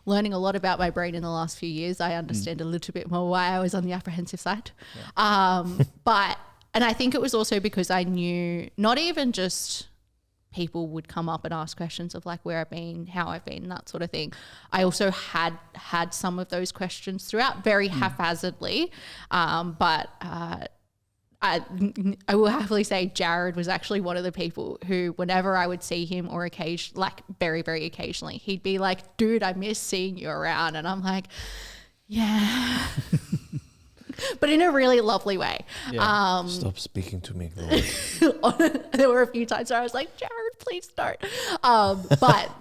A: learning a lot about my brain in the last few years, I understand a little bit more why I was on the apprehensive side. And I think it was also because I knew not even just people would come up and ask questions of like where I've been, how I've been, that sort of thing. I also had some of those questions throughout very haphazardly. I will happily say Jared was actually one of the people who, whenever I would see him or very, very occasionally, he'd be like, dude, I miss seeing you around. And I'm like, yeah. But in a really lovely way.
C: Yeah.
B: Stop speaking to me, Lord.
A: There were a few times where I was like, Jared, please don't. But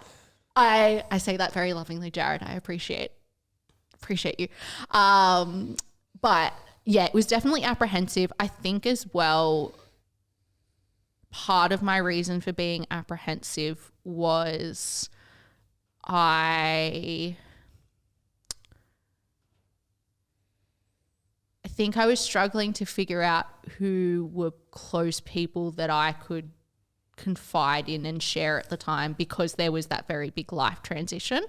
A: I say that very lovingly, Jared. I appreciate you. But yeah, it was definitely apprehensive. I think as well, part of my reason for being apprehensive was I think I was struggling to figure out who were close people that I could confide in and share at the time, because there was that very big life transition.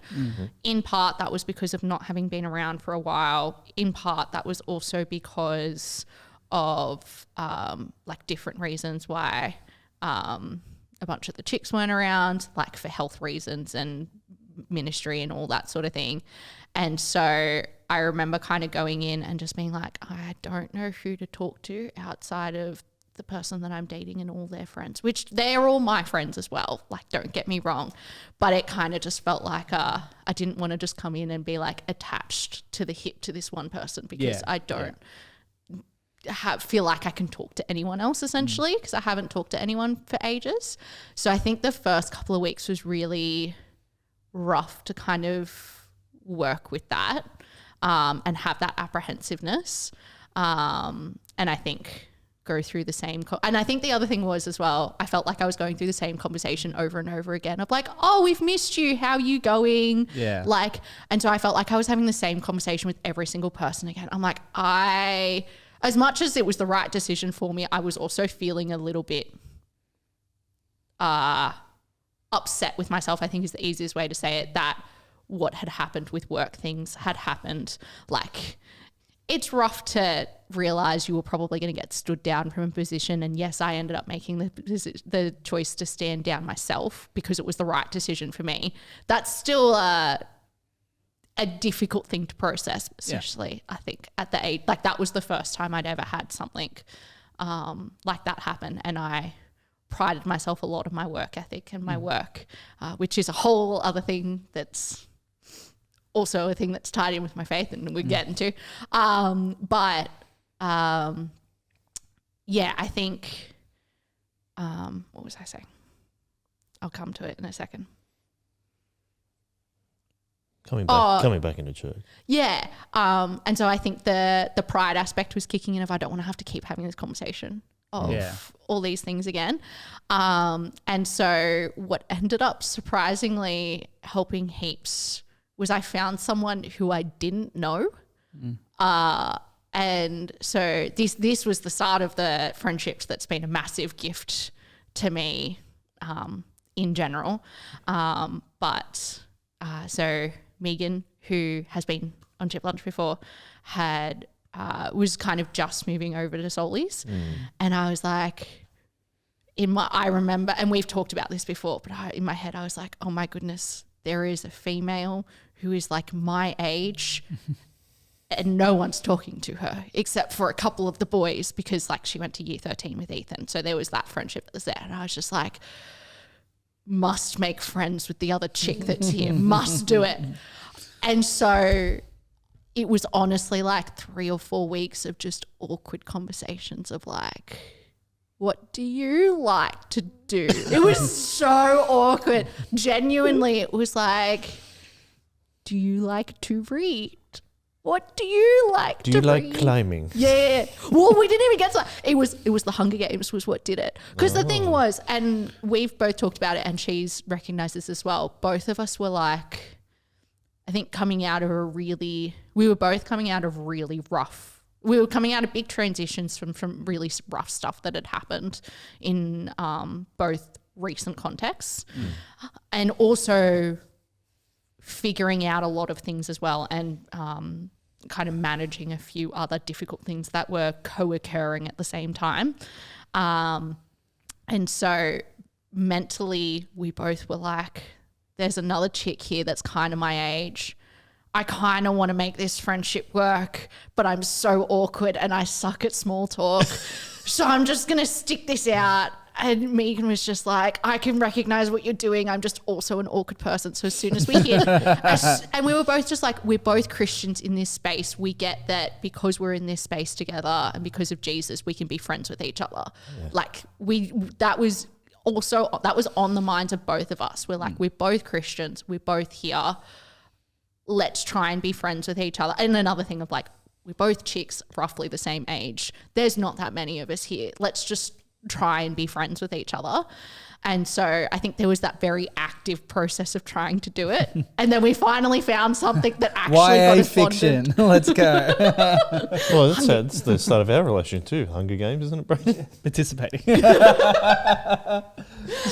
A: In part, that was because of not having been around for a while. In part, that was also because of different reasons why a bunch of the chicks weren't around, like for health reasons and ministry and all that sort of thing. And so I remember kind of going in and just being like, I don't know who to talk to outside of the person that I'm dating and all their friends, which they're all my friends as well. Like, don't get me wrong. But it kind of just felt like I didn't want to just come in and be like attached to the hip to this one person, because I don't feel like I can talk to anyone else essentially, because I haven't talked to anyone for ages. So I think the first couple of weeks was really rough to kind of work with that and have that apprehensiveness. And I think go through the same and I think the other thing was as well, I felt like I was going through the same conversation over and over again of like, oh, we've missed you, how are you going? And so I felt like I was having the same conversation with every single person again. I'm like, as much as it was the right decision for me, I was also feeling a little bit upset with myself, I think is the easiest way to say it, that what had happened with work things had happened. Like, it's rough to realize you were probably going to get stood down from a position. And yes, I ended up making the choice to stand down myself because it was the right decision for me. That's still a difficult thing to process, especially I think at the age, like that was the first time I'd ever had something like that happen. And I prided myself a lot on my work ethic and my work, which is a whole other thing that's also a thing that's tied in with my faith and we'll get into. I think, what was I saying? I'll come to it in a second.
B: Coming back into church.
A: Yeah. And so I think the pride aspect was kicking in of I don't want to have to keep having this conversation of all these things again. And so what ended up surprisingly helping heaps was I found someone who I didn't know. And so this was the start of the friendships that's been a massive gift to me in general. So Megan, who has been on Chip Lunch before, was kind of just moving over to Soli's. And I was like, I remember, and we've talked about this before, but in my head I was like, oh my goodness, there is a female who is like my age and no one's talking to her except for a couple of the boys, because like she went to year 13 with Ethan. So there was that friendship that was there. And I was just like, must make friends with the other chick that's here, must do it. And so it was honestly like 3 or 4 weeks of just awkward conversations of like, what do you like to do? It was so awkward. Genuinely, it was like, do you like to read? what do you like
B: Do
A: to
B: you like
A: read?
B: climbing?
A: Yeah. Well, we didn't even get to that. It was the Hunger Games was what did it. Because the thing was, and we've both talked about it and she's recognized this as well, both of us were like, I think we were both coming out of really rough. We were coming out of big transitions from really rough stuff that had happened in both recent contexts. And also figuring out a lot of things as well and kind of managing a few other difficult things that were co-occurring at the same time. And so mentally we both were like, there's another chick here that's kind of my age. I kind of want to make this friendship work, but I'm so awkward and I suck at small talk. So I'm just going to stick this out. And Megan was just like, I can recognize what you're doing. I'm just also an awkward person. So as soon as we hit, and we were both just like, we're both Christians in this space. We get that because we're in this space together and because of Jesus, we can be friends with each other. Yeah. Like that was on the minds of both of us. We're like, we're both Christians. We're both here. Let's try and be friends with each other. And another thing of like, we're both chicks roughly the same age. There's not that many of us here. Let's just try and be friends with each other. And so I think there was that very active process of trying to do it. And then we finally found something that actually got us
C: fiction.
A: bonded.
C: Let's go.
B: Well, that's the start of our relation too. Hunger Games, isn't it, Brayden?
C: Participating.
B: See, I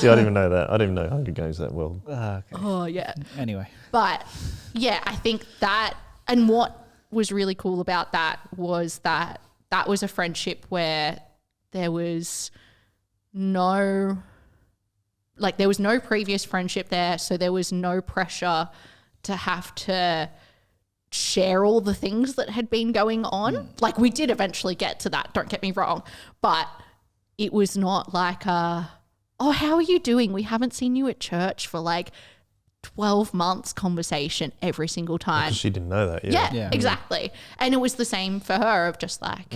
B: didn't even know that. I didn't even know Hunger Games that well.
C: Okay.
A: Oh, yeah.
C: Anyway.
A: But yeah, I think that, and what was really cool about that was that was a friendship where there was no previous friendship there. So there was no pressure to have to share all the things that had been going on. Like we did eventually get to that, don't get me wrong, but it was not like oh, how are you doing? We haven't seen you at church for like 12 months conversation every single time.
B: Because she didn't know that.
A: Yeah, exactly. And it was the same for her of just like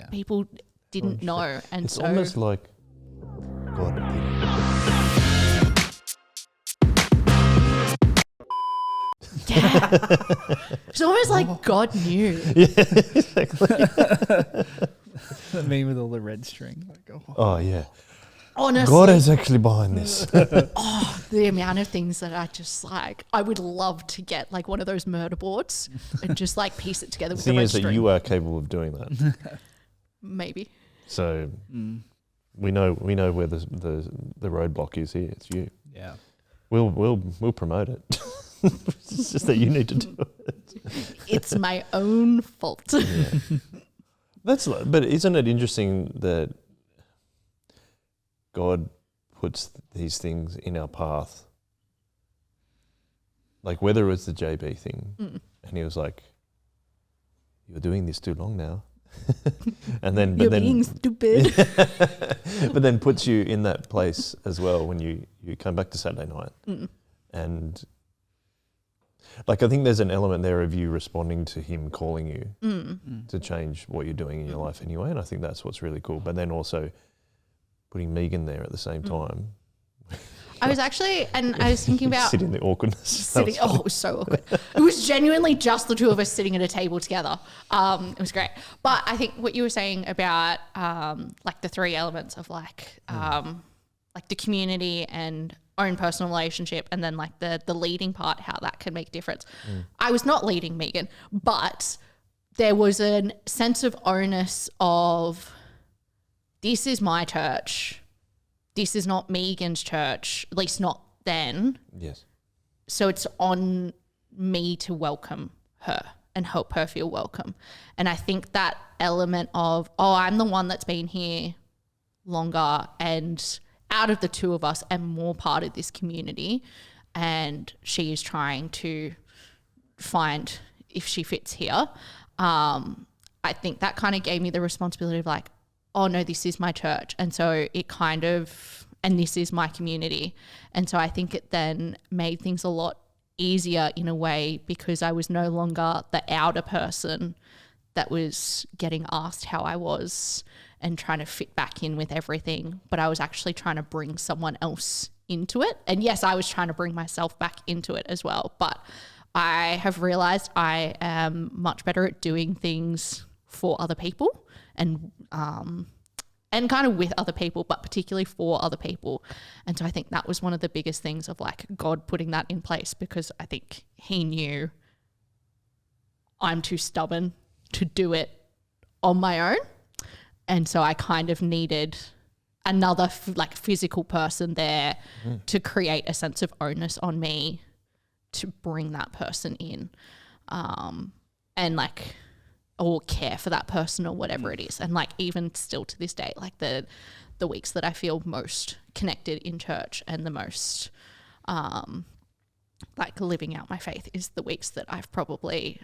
A: people didn't know. And
B: it's
A: so
B: almost like God did it.
A: yeah. It's almost like God knew.
B: Yeah, exactly.
C: The meme with all the red string. Like,
B: Oh, yeah.
A: Honestly.
B: God is actually behind this.
A: The amount of things that I just like, I would love to get like one of those murder boards and just like piece it together with the
B: The thing
A: red
B: is that
A: string.
B: you are capable of doing that.
A: Maybe.
B: So we know where the roadblock is here. It's you.
C: Yeah.
B: We'll promote it. It's just that you need to do it.
A: It's my own fault.
B: Yeah. But isn't it interesting that God puts these things in our path? Like whether it's the JB thing, and he was like, "You're doing this too long now," and then
A: You're being stupid.
B: but then puts you in that place as well when you come back to Saturday night, and like I think there's an element there of you responding to him calling you to change what you're doing in your life anyway, and I think that's what's really cool. But then also putting Megan there at the same time.
A: I was actually, and I was thinking about
B: sitting in the awkwardness.
A: it was so awkward. It was genuinely just the two of us sitting at a table together. It was great. But I think what you were saying about like the three elements of like the community and own personal relationship and then like the leading part, how that can make a difference. I was not leading Megan, but there was a sense of onus of this is my church. This is not Megan's church, at least not then.
B: Yes.
A: So it's on me to welcome her and help her feel welcome. And I think that element of, I'm the one that's been here longer and out of the two of us am more part of this community, and she is trying to find if she fits here. I think that kind of gave me the responsibility of like, oh no, this is my church. And so it kind of, and this is my community. And so I think it then made things a lot easier in a way because I was no longer the outer person that was getting asked how I was and trying to fit back in with everything. But I was actually trying to bring someone else into it. And yes, I was trying to bring myself back into it as well. But I have realized I am much better at doing things for other people and kind of with other people, but particularly for other people. And so I think that was one of the biggest things of like God putting that in place, because I think he knew I'm too stubborn to do it on my own. And so I kind of needed another like physical person there to create a sense of onus on me to bring that person in, and like, or care for that person or whatever it is. And like, even still to this day, like the weeks that I feel most connected in church and the most like living out my faith is the weeks that I've probably,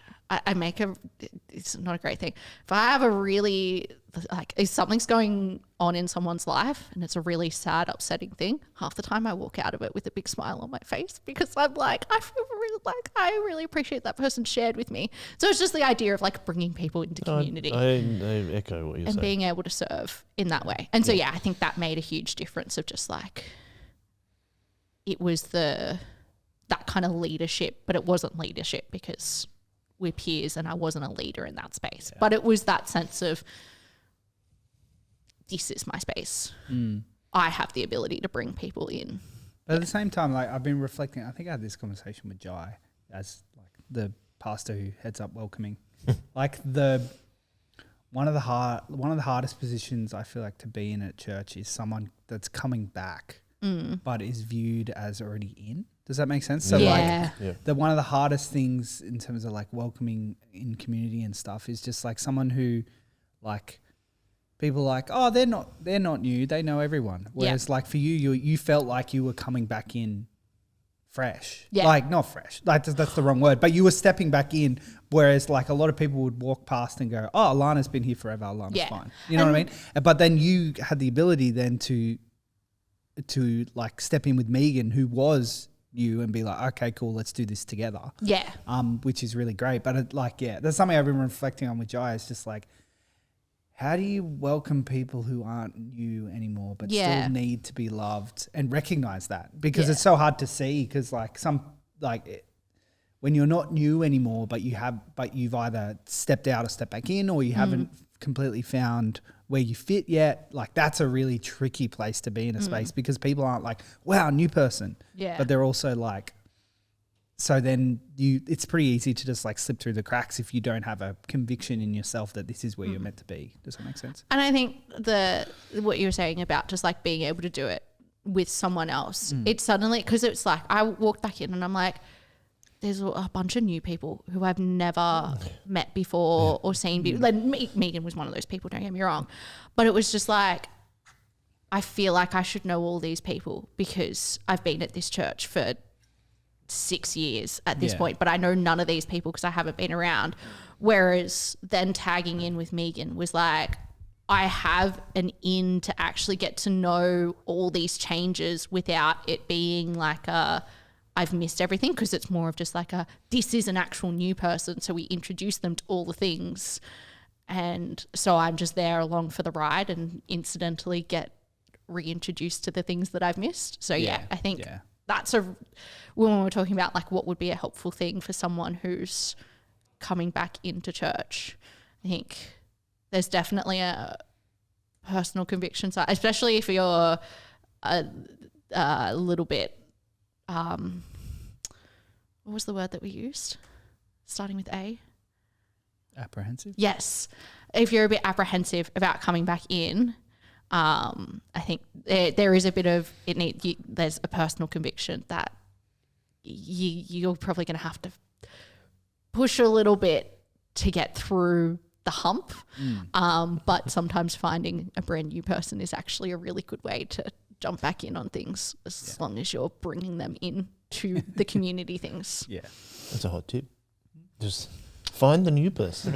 A: it's not a great thing. If I have a really, like, if something's going on in someone's life and it's a really sad, upsetting thing, half the time I walk out of it with a big smile on my face, because I'm like, I feel really like, I really appreciate that person shared with me. So it's just the idea of like bringing people into community.
B: I echo what you're saying.
A: And being able to serve in that way. And so, yeah, I think that made a huge difference of just like, it was that kind of leadership, but it wasn't leadership because we're peers and I wasn't a leader in that space. But it was that sense of, this is my space. I have the ability to bring people in.
C: But at the same time, like, I've been reflecting, I think I had this conversation with Jai as like the pastor who heads up welcoming. Like one of the hardest positions I feel like to be in at church is someone that's coming back but is viewed as already in. Does that make sense? So like one of the hardest things in terms of like welcoming in community and stuff is just like someone who like people are like, oh, they're not new, they know everyone. Whereas like for you felt like you were coming back in fresh. Like not fresh. Like that's the wrong word. But you were stepping back in, whereas like a lot of people would walk past and go, oh, Alhana's been here forever, Alhana's fine. You know what I mean? But then you had the ability then to like step in with Megan, who was you, and be like, okay, cool, let's do this together. Yeah. Which is really great. But that's something I've been reflecting on with Jai. It's just like, how do you welcome people who aren't new anymore, but still need to be loved, and recognize that? Because it's so hard to see, because like when you're not new anymore, but you've either stepped out or stepped back in, or you haven't completely found where you fit yet, like that's a really tricky place to be in a space, because people aren't like, wow, new person. But they're also like, so then it's pretty easy to just like slip through the cracks if you don't have a conviction in yourself that this is where you're meant to be. Does that make sense?
A: And I think what you were saying about just like being able to do it with someone else, it suddenly, because it's like, I walked back in and I'm like, there's a bunch of new people who I've never met before or seen before. Like Megan was one of those people, don't get me wrong. But it was just like, I feel like I should know all these people because I've been at this church for 6 years at this point, but I know none of these people because I haven't been around. Whereas then tagging in with Megan was like, I have an in to actually get to know all these changes without it being like I've missed everything, because it's more of just like this is an actual new person, so we introduce them to all the things, and so I'm just there along for the ride and incidentally get reintroduced to the things that I've missed. So I think that's when we're talking about like what would be a helpful thing for someone who's coming back into church, I think there's definitely a personal conviction side, especially if you're a little bit what was the word that we used? Starting with A?
C: Apprehensive?
A: Yes. If you're a bit apprehensive about coming back in, I think there is a bit of there's a personal conviction that you're probably going to have to push a little bit to get through the hump. But sometimes finding a brand new person is actually a really good way to jump back in on things, as long as you're bringing them in to the community things. Yeah.
B: That's a hot tip. Just find the new person.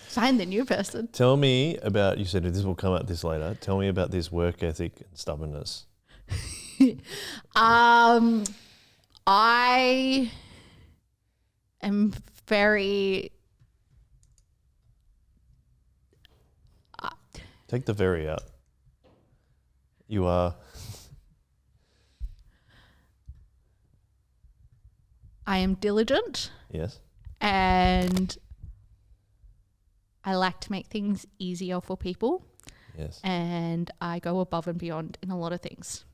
A: Find the new person.
B: Tell me about, you said this will come out this later. Tell me about this work ethic and stubbornness.
A: I am very...
B: Take the very out. You are...
A: I am diligent
B: Yes.
A: and I like to make things easier for people.
B: Yes.
A: And I go above and beyond in a lot of things.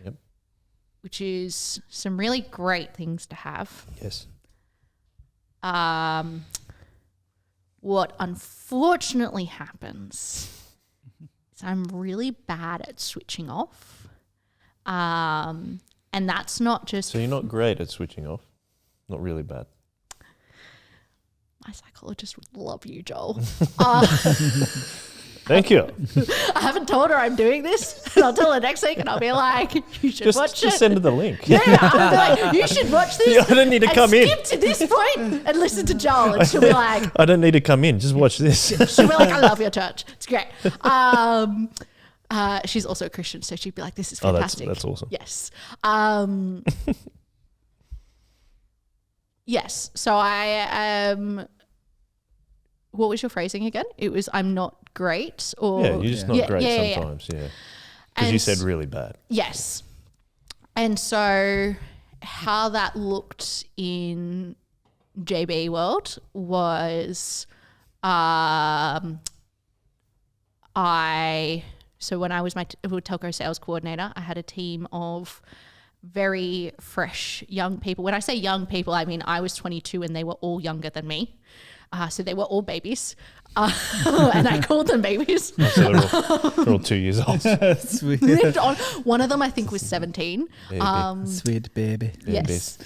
B: Yep.
A: Which is some really great things to have.
B: Yes.
A: What unfortunately happens is I'm really bad at switching off. And that's not just...
B: So you're not great at switching off? Not really bad?
A: My psychologist would love you, Joel.
B: Thank you.
A: I haven't told her I'm doing this, and I'll tell her next week, and I'll be like, "You should watch it."
B: Just send her the link.
A: Yeah, I'll be like, "You should watch this."
B: Yeah, I don't need to come in.
A: Skip to this point and listen to Joel, and she'll be like,
B: I don't need to come in. Just watch this.
A: "She'll be like, I love your church. It's great." She's also a Christian, so she'd be like, "This is fantastic."
B: That's awesome.
A: Yes. Yes. So I am. What was your phrasing again? It was I'm not great, or
B: Yeah, you're just not great sometimes. Yeah. Because you said really bad.
A: Yes. And so how that looked in JB world was so when I was my telco sales coordinator, I had a team of very fresh young people. When I say young people, I mean I was 22 and they were all younger than me. So they were all babies. And I called them babies.
B: Oh, so they're all 2 years old.
C: Sweet.
A: One of them I think was 17.
C: Sweet baby.
A: Yes.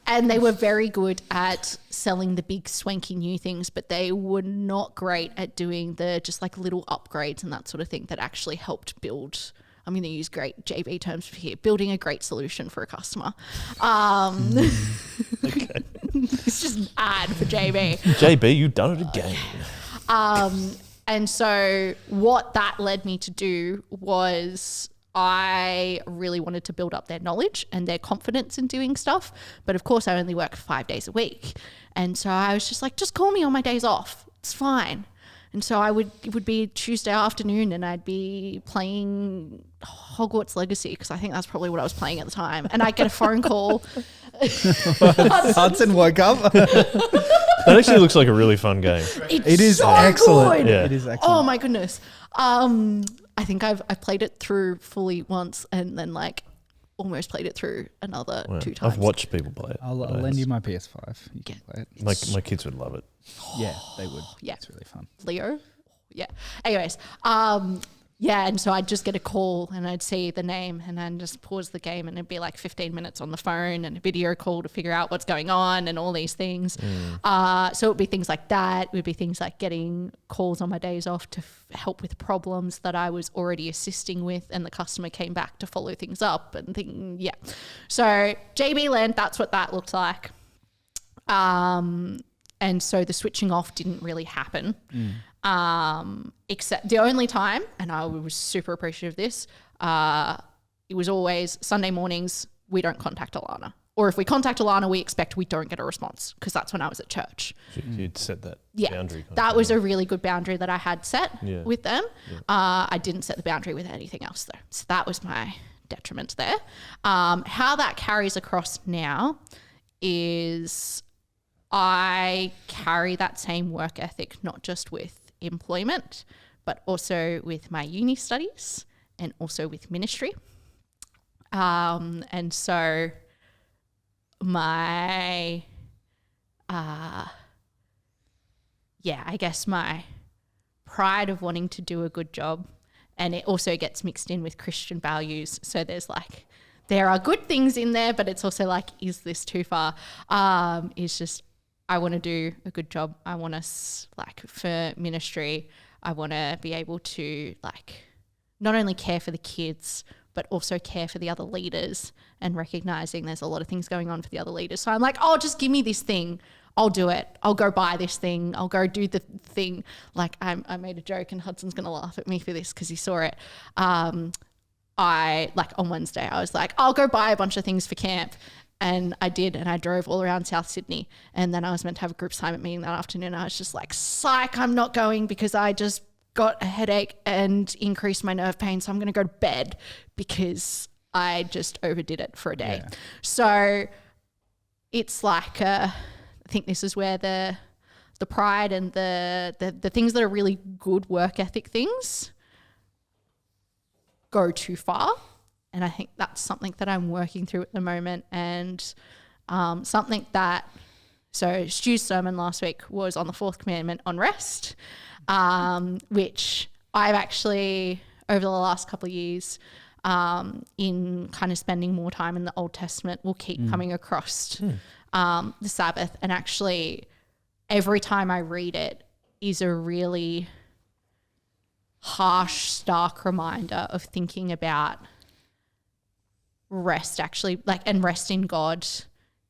A: And they were very good at selling the big swanky new things, but they were not great at doing the just like little upgrades and that sort of thing that actually helped build. I'm going to use great JB terms for here, building a great solution for a customer.
B: Okay.
A: It's just an ad for JB.
B: JB, you've done it again.
A: And so what that led me to do was I really wanted to build up their knowledge and their confidence in doing stuff. But of course, I only work 5 days a week. And so I was just like, just call me on my days off. It's fine. And so it would be Tuesday afternoon and I'd be playing Hogwarts Legacy because I think that's probably what I was playing at the time. And I'd get a phone call.
C: Hudson woke up.
B: That actually looks like a really fun game.
C: It is
A: so
C: excellent.
A: good.
B: Yeah.
C: It is excellent.
A: Oh my goodness. I think I've played it through fully once and then like almost played it through another 2 times.
B: I've watched people play it.
C: I'll lend you my PS5. You can play it.
B: My kids would love it.
C: Yeah, they would.
A: Yeah.
C: It's really fun.
A: Leo. Yeah. Anyways, yeah, and so I'd just get a call and I'd see the name and then just pause the game and it'd be like 15 minutes on the phone and a video call to figure out what's going on and all these things. So it would be things like that. It would be things like getting calls on my days off to help with problems that I was already assisting with and the customer came back to follow things up and thinking, yeah. So JB Land, that's what that looked like. And so the switching off didn't really happen. Except the only time, and I was super appreciative of this, it was always Sunday mornings, we don't contact Alhana. Or if we contact Alhana, we expect we don't get a response because that's when I was at church.
B: You'd set that boundary.
A: That was a really good boundary that I had set with them.
B: Yeah.
A: I didn't set the boundary with anything else though. So that was my detriment there. How that carries across now is I carry that same work ethic, not just with employment, but also with my uni studies and also with ministry. And so my, I guess my pride of wanting to do a good job, and it also gets mixed in with Christian values. So there's like, there are good things in there, but it's also like, is this too far? It's just, I want to do a good job. I want to, like, for ministry, I want to be able to, like, not only care for the kids, but also care for the other leaders and recognizing there's a lot of things going on for the other leaders. So I'm like, oh, just give me this thing. I'll do it. I'll go buy this thing. I'll go do the thing. Like, I made a joke and Hudson's going to laugh at me for this because he saw it. On Wednesday, I was like, I'll go buy a bunch of things for camp. And I did, and I drove all around South Sydney. And then I was meant to have a group assignment meeting that afternoon. I was just like, psych, I'm not going because I just got a headache and increased my nerve pain. So I'm going to go to bed because I just overdid it for a day. Yeah. So it's like I think this is where the pride and the things that are really good work ethic things go too far. And I think that's something that I'm working through at the moment, and something that, so Stu's sermon last week was on the fourth commandment on rest, which I've actually, over the last couple of years, in kind of spending more time in the Old Testament, will keep coming across the Sabbath. And actually, every time I read it is a really harsh, stark reminder of thinking about rest, actually, like, and rest in God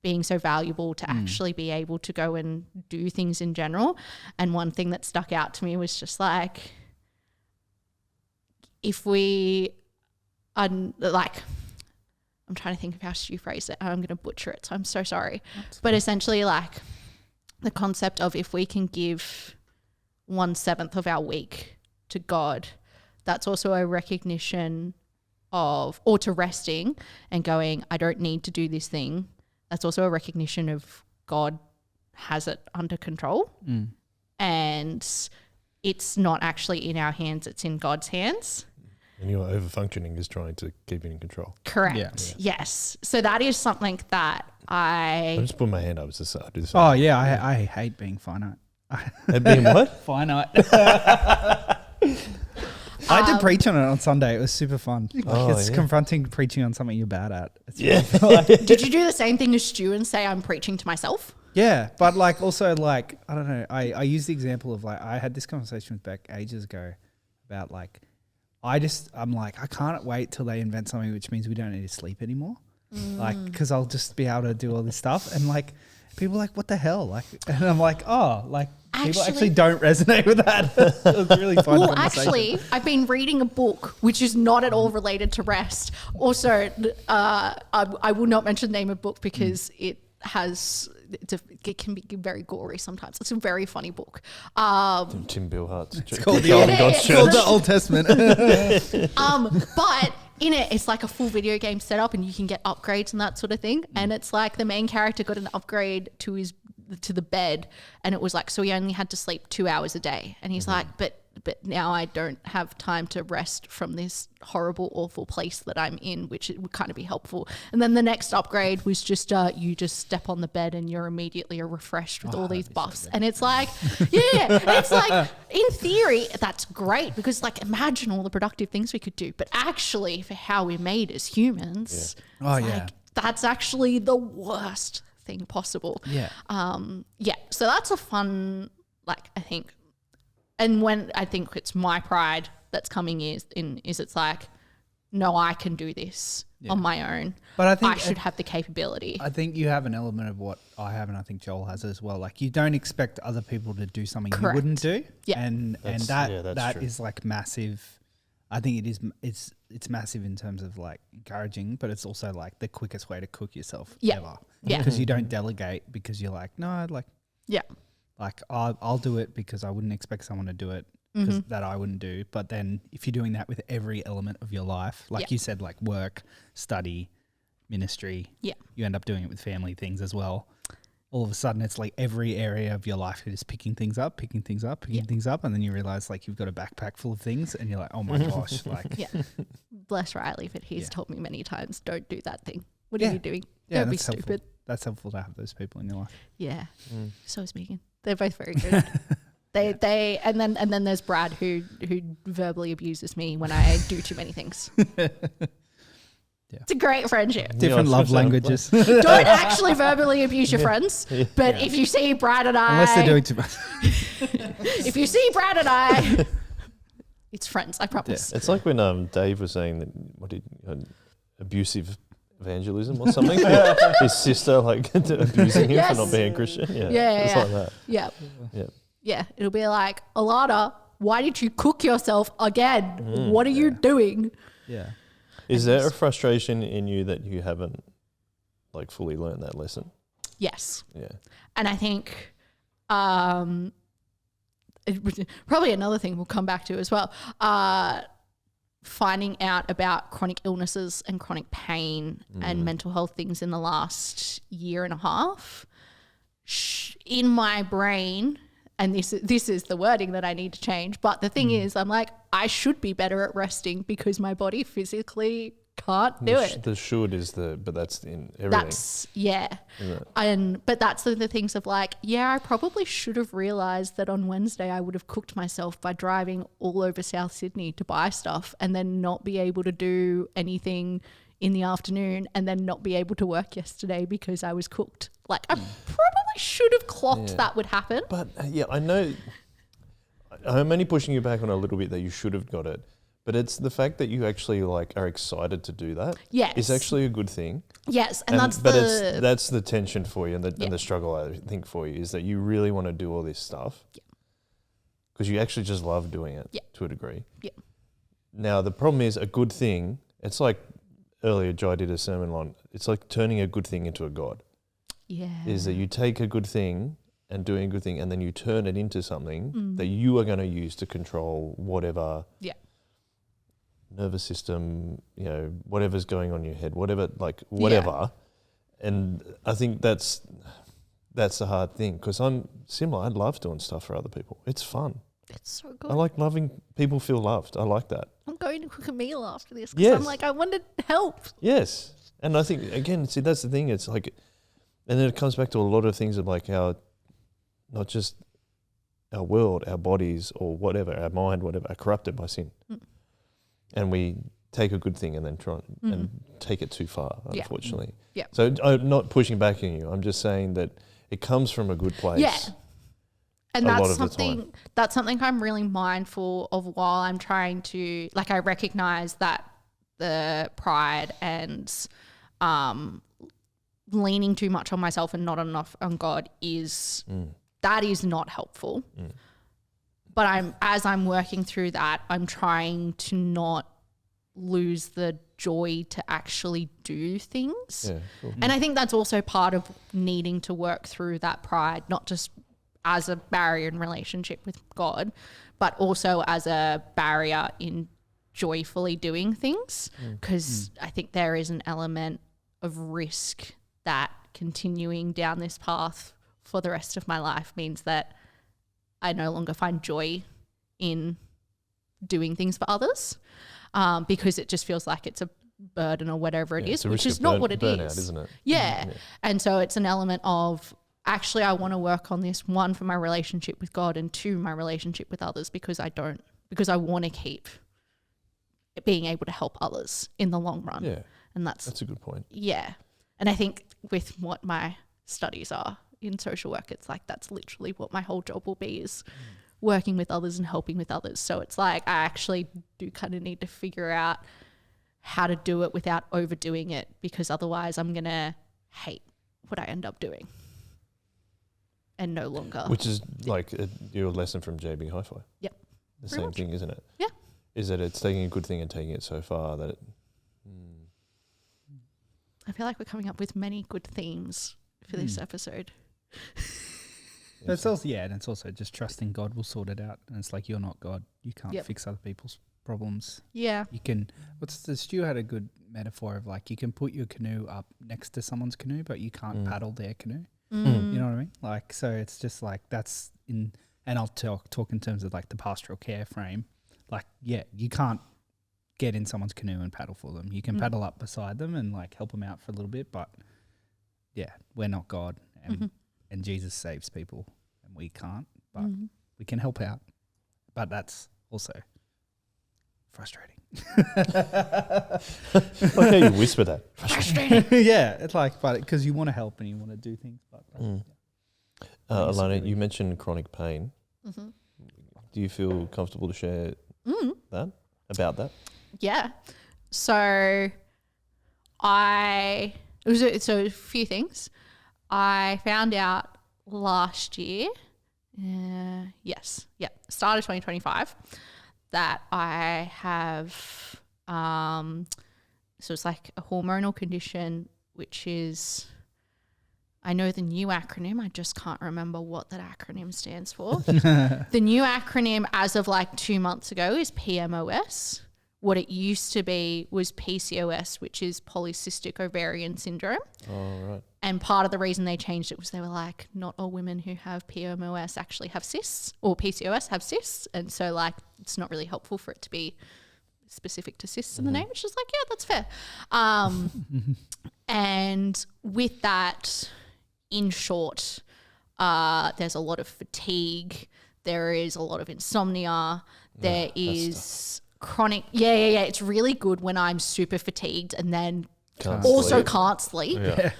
A: being so valuable to actually be able to go and do things in general. And one thing that stuck out to me was just like, if we are like, I'm trying to think of how Stu phrased it. I'm going to butcher it, so I'm so sorry. But essentially, like, the concept of if we can give 1/7 of our week to God, that's also a recognition of, or to resting and going, I don't need to do this thing. That's also a recognition of God has it under control. And it's not actually in our hands, it's in God's hands.
B: And your over-functioning is trying to keep it in control.
A: Correct.
C: Yeah.
A: Yes. So that is something that
B: I just put my hand up. It's I do the same.
C: Oh yeah, I hate being finite.
B: Being what?
C: Finite. I had to preach on it on Sunday. It was super fun. Like, it's confronting preaching on something you're bad at. It's
A: Did you do the same thing as Stu and say I'm preaching to myself?
C: Yeah, but like also like, I don't know, I use the example of like, I had this conversation with Beck ages ago about like, I'm like, I can't wait till they invent something which means we don't need to sleep anymore. Like, because I'll just be able to do all this stuff. And like, people are like, what the hell? Like, and I'm like, oh, like, people actually don't resonate with that. It was really fun.
A: Well, actually, I've been reading a book which is not at all related to rest. Also, I will not mention the name of the book because it can be very gory sometimes. It's a very funny book.
B: Tim Billhart's.
C: It's called the Old Testament.
A: But in it, it's like a full video game setup, and you can get upgrades and that sort of thing. And it's like the main character got an upgrade to the bed, and it was like, so he only had to sleep 2 hours a day. And he's like, but now I don't have time to rest from this horrible, awful place that I'm in, which it would kind of be helpful. And then the next upgrade was just you just step on the bed and you're immediately refreshed with all these buffs. And it's like, it's like, in theory, that's great because like imagine all the productive things we could do. But actually, for how we're made as humans, that's actually the worst thing possible. So that's a fun, like, I think. And when I think it's my pride that's coming is it's like, no, I can do this on my own. But I think I should have the capability.
C: I think you have an element of what I have, and I think Joel has as well. Like, you don't expect other people to do something you wouldn't do. Yeah. And that is like massive. I think it's massive in terms of like encouraging, but it's also like the quickest way to cook yourself ever. Yeah. Because you don't delegate because you're like, no, like, like I'll do it because I wouldn't expect someone to do it because that I wouldn't do. But then if you're doing that with every element of your life, like you said, like work, study, ministry, you end up doing it with family things as well. All of a sudden it's like every area of your life you're just picking things up. And then you realize like you've got a backpack full of things and you're like, oh my gosh. Like,
A: Bless Riley, but he's told me many times, don't do that thing. What are you doing?
C: Yeah,
A: don't be stupid.
C: Helpful. That's helpful to have those people in your life.
A: Yeah. So is Megan. They're both very good. They and then there's Brad who verbally abuses me when I do too many things. It's a great friendship.
C: Different love languages.
A: Don't actually verbally abuse your friends, but if you see Brad and I,
C: unless they're doing too much,
A: if you see Brad and I, it's friends. I promise.
B: Yeah. It's like when Dave was saying that abusive evangelism or something. His sister like abusing him for not being a Christian. It's like that. Yeah. It'll
A: be like, Alhana, why did you cook yourself again? What are you doing?
C: Yeah.
B: Is there a frustration in you that you haven't like fully learned that lesson?
A: Yes.
B: Yeah.
A: And I think probably another thing we'll come back to as well. finding out about chronic illnesses and chronic pain and mental health things in the last year and a half, in my brain, and this is the wording that I need to change, but the thing is, I'm like, I should be better at resting because my body physically can't do it.
B: The should is but that's in everything.
A: But that's the things of like, I probably should have realised that on Wednesday I would have cooked myself by driving all over South Sydney to buy stuff and then not be able to do anything in the afternoon and then not be able to work yesterday because I was cooked. Like, I probably should have clocked that would happen.
B: But I know I'm only pushing you back on a little bit that you should have got it. But it's the fact that you actually like are excited to do that.
A: Yes.
B: Is actually a good thing.
A: Yes,
B: that's the tension for you and the struggle, I think, for you is that you really want to do all this stuff. Yeah. Because you actually just love doing it to a degree. Yeah. Now the problem is a good thing. It's like earlier Jai did a sermon on. It's like turning a good thing into a god. Yeah. Is that you take a good thing and doing a good thing, and then you turn it into something that you are going to use to control whatever. Yeah. Nervous system, whatever's going on in your head, whatever. And I think that's the hard thing because I'm similar. I love doing stuff for other people. It's fun.
A: It's so good.
B: I like loving people feel loved. I like that.
A: I'm going to cook a meal after this because I'm like, I want to help.
B: Yes. And I think, again, that's the thing. It's like, and then it comes back to a lot of things of like our, not just our world, our bodies or whatever, our mind, whatever, are corrupted by sin. And we take a good thing and then try and take it too far, unfortunately. Yeah. So I'm not pushing back on you. I'm just saying that it comes from a good place. Yeah.
A: And that's something I'm really mindful of while I'm trying to, like, I recognize that the pride and leaning too much on myself and not enough on God that is not helpful. But as I'm working through that, I'm trying to not lose the joy to actually do things. Yeah, cool. And I think that's also part of needing to work through that pride, not just as a barrier in relationship with God, but also as a barrier in joyfully doing things. Because I think there is an element of risk that continuing down this path for the rest of my life means that I no longer find joy in doing things for others because it just feels like it's a burden or whatever it is, which is not what it
B: burnout,
A: is.
B: Isn't it?
A: Yeah. And so it's an element of actually I want to work on this, one, for my relationship with God, and two, my relationship with others because I want to keep being able to help others in the long run. Yeah. And that's
B: a good point.
A: Yeah. And I think with what my studies are in social work, it's like that's literally what my whole job will be, is working with others and helping with others. So it's like I actually do kind of need to figure out how to do it without overdoing it, because otherwise I'm going to hate what I end up doing and no longer.
B: Which is like your lesson from JB Hi-Fi. Yep. The same thing, isn't it? Yeah. Is that it's taking a good thing and taking it so far that it...
A: I feel like we're coming up with many good themes for this episode.
C: It's also, and it's also just trusting God will sort it out. And it's like, you're not God. You can't fix other people's problems. Yeah. You can, Stu had a good metaphor of like, you can put your canoe up next to someone's canoe, but you can't paddle their canoe. You know what I mean? Like, so it's just like, that's in, and I'll talk in terms of like the pastoral care frame. Like, you can't get in someone's canoe and paddle for them. You can paddle up beside them and like help them out for a little bit, but we're not God, and Jesus saves people and we can't, but we can help out. But that's also frustrating.
B: Like how you whisper that.
A: Frustrating.
C: It's like, but because you want to help and you want to do things. But
B: Alhana, you mentioned chronic pain. Do you feel comfortable to share about that?
A: Yeah. So a few things. I found out last year, start of 2025, that I have, so it's like a hormonal condition, which is, I know the new acronym, I just can't remember what that acronym stands for. The new acronym as of like 2 months ago is PMOS, what it used to be was PCOS, which is polycystic ovarian syndrome.
B: Oh, right.
A: And part of the reason they changed it was they were like, not all women who have PMOS actually have cysts, or PCOS have cysts. And so like, it's not really helpful for it to be specific to cysts in the name. It's just like, yeah, that's fair. And with that, in short, there's a lot of fatigue. There is a lot of insomnia. There is chronic. Yeah. It's really good when I'm super fatigued and then can't sleep.
B: Yeah.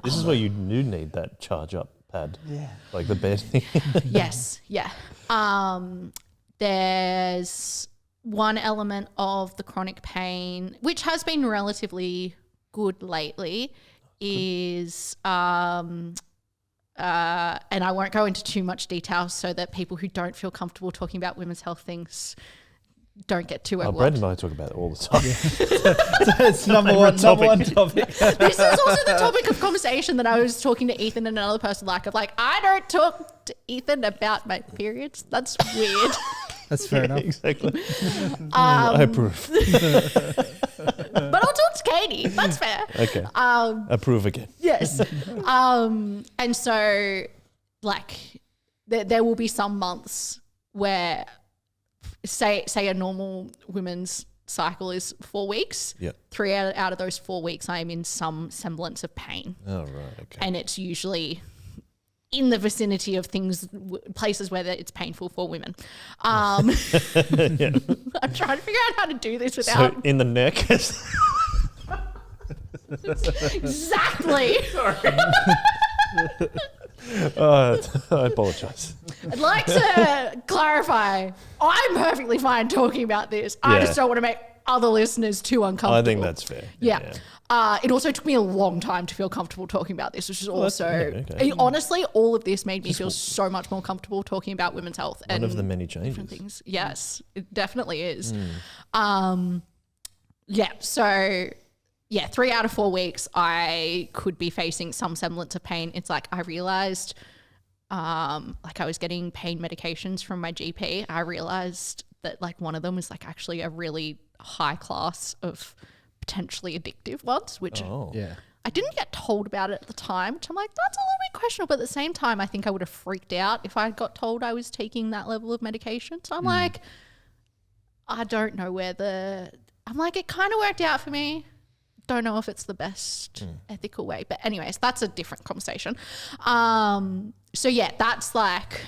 B: This is where you do need that charge up pad. Yeah. Like the bed.
A: Yes. Yeah. There's one element of the chronic pain, which has been relatively good lately, is and I won't go into too much detail so that people who don't feel comfortable talking about women's health things don't get too overwhelmed.
B: Brayden and I talk about it all the time.
C: It's number one topic.
A: This is also the topic of conversation that I was talking to Ethan and another person I don't talk to Ethan about my periods. That's weird.
C: That's fair enough.
B: Exactly. I approve.
A: But I'll talk to Katie. That's fair.
B: Okay. Approve again.
A: Yes. And so, like, there will be some months where, say a normal women's cycle is 4 weeks.
B: Yeah.
A: 3 out of those 4 weeks, I am in some semblance of pain.
B: Oh, right. Okay.
A: And it's usually in the vicinity of places where it's painful for women. I'm trying to figure out how to do this without...
B: So in the neck?
A: Exactly.
B: I apologise.
A: I'd like to clarify, I'm perfectly fine talking about this. I just don't want to make other listeners too uncomfortable.
B: I think that's fair.
A: Yeah. It also took me a long time to feel comfortable talking about this, which is honestly, all of this made me feel so much more comfortable talking about women's health.
B: One of the many changes.
A: Different things. Yes, it definitely is. 3 out of 4 weeks, I could be facing some semblance of pain. It's like I realized, I was getting pain medications from my GP. I realized that like one of them was like actually a really high class of potentially addictive ones, which I didn't get told about it at the time, which I'm like, that's a little bit questionable. But at the same time, I think I would have freaked out if I got told I was taking that level of medication. So I'm like, I don't know I'm like, it kind of worked out for me. Don't know if it's the best ethical way. But anyways, that's a different conversation. So yeah, that's like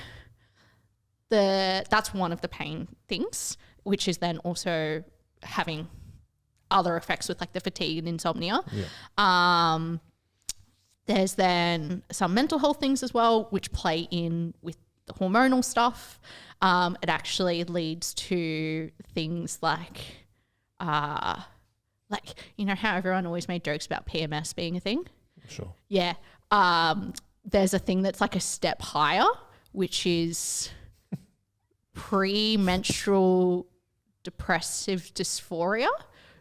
A: that's one of the pain things, which is then also having other effects with like the fatigue and insomnia. Yeah. There's then some mental health things as well, which play in with the hormonal stuff. It actually leads to things like, you know how everyone always made jokes about PMS being a thing?
B: Sure.
A: Yeah. There's a thing that's like a step higher, which is premenstrual depressive dysphoria.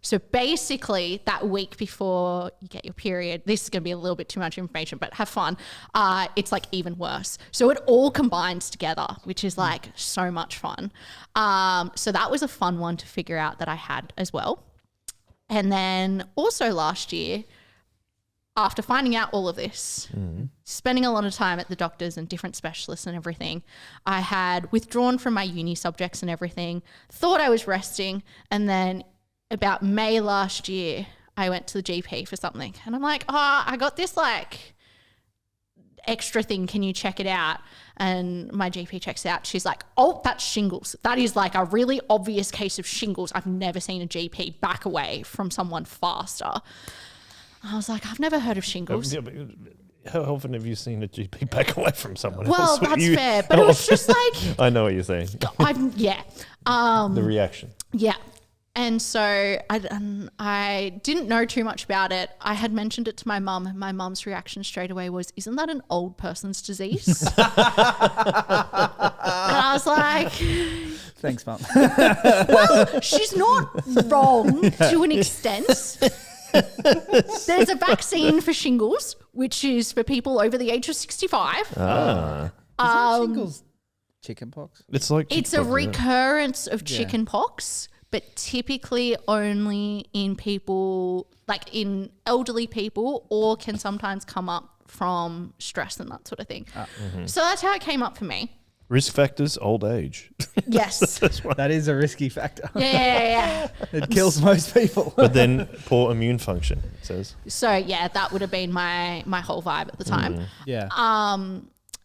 A: So basically that week before you get your period, this is going to be a little bit too much information, but have fun. It's like even worse. So it all combines together, which is like so much fun. So that was a fun one to figure out that I had as well. And then also last year, after finding out all of this, spending a lot of time at the doctors and different specialists and everything, I had withdrawn from my uni subjects and everything, thought I was resting, and then about May last year, I went to the GP for something. And I'm like, I got this like extra thing. Can you check it out? And my GP checks it out. She's like, oh, that's shingles. That is like a really obvious case of shingles. I've never seen a GP back away from someone faster. I was like, I've never heard of shingles.
B: How often have you seen a GP back away from someone
A: well,
B: else?
A: Well, that's fair. But it was just like...
B: I know what you're saying.
A: The
B: reaction.
A: Yeah. And so I didn't know too much about it. I had mentioned it to my mum, and my mum's reaction straight away was, isn't that an old person's disease? And I was like...
C: Thanks, Mum.
A: Well, she's not wrong to an extent. There's a vaccine for shingles, which is for people over the age of 65.
C: Is shingles chickenpox?
B: It's like
A: it's a recurrence of chickenpox, but typically only in people, like in elderly people, or can sometimes come up from stress and that sort of thing. So that's how it came up for me.
B: Risk factors, old age.
A: Yes.
C: That is a risky factor.
A: Yeah.
C: It kills most people.
B: But then poor immune function, it says.
A: So yeah, that would have been my whole vibe at the time.
C: Yeah.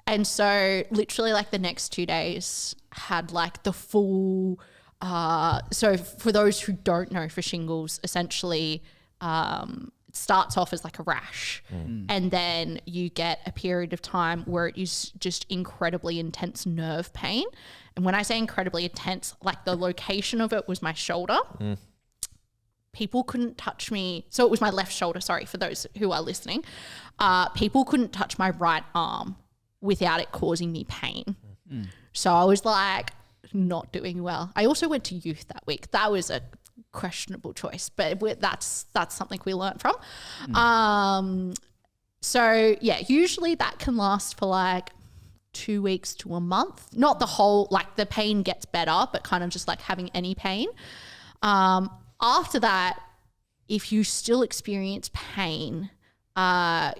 A: And so literally like the next 2 days had like the full, so for those who don't know, for shingles, essentially it starts off as like a rash and then you get a period of time where it is just incredibly intense nerve pain. And when I say incredibly intense, like the location of it was my shoulder. People couldn't touch me. So it was my left shoulder, sorry, for those who are listening. People couldn't touch my right arm without it causing me pain. So I was like not doing well. I also went to youth that week. That was a questionable choice, but that's something we learned from. So yeah, usually that can last for like 2 weeks to a month. Not the whole, like the pain gets better, but kind of just like having any pain. After that, if you still experience pain,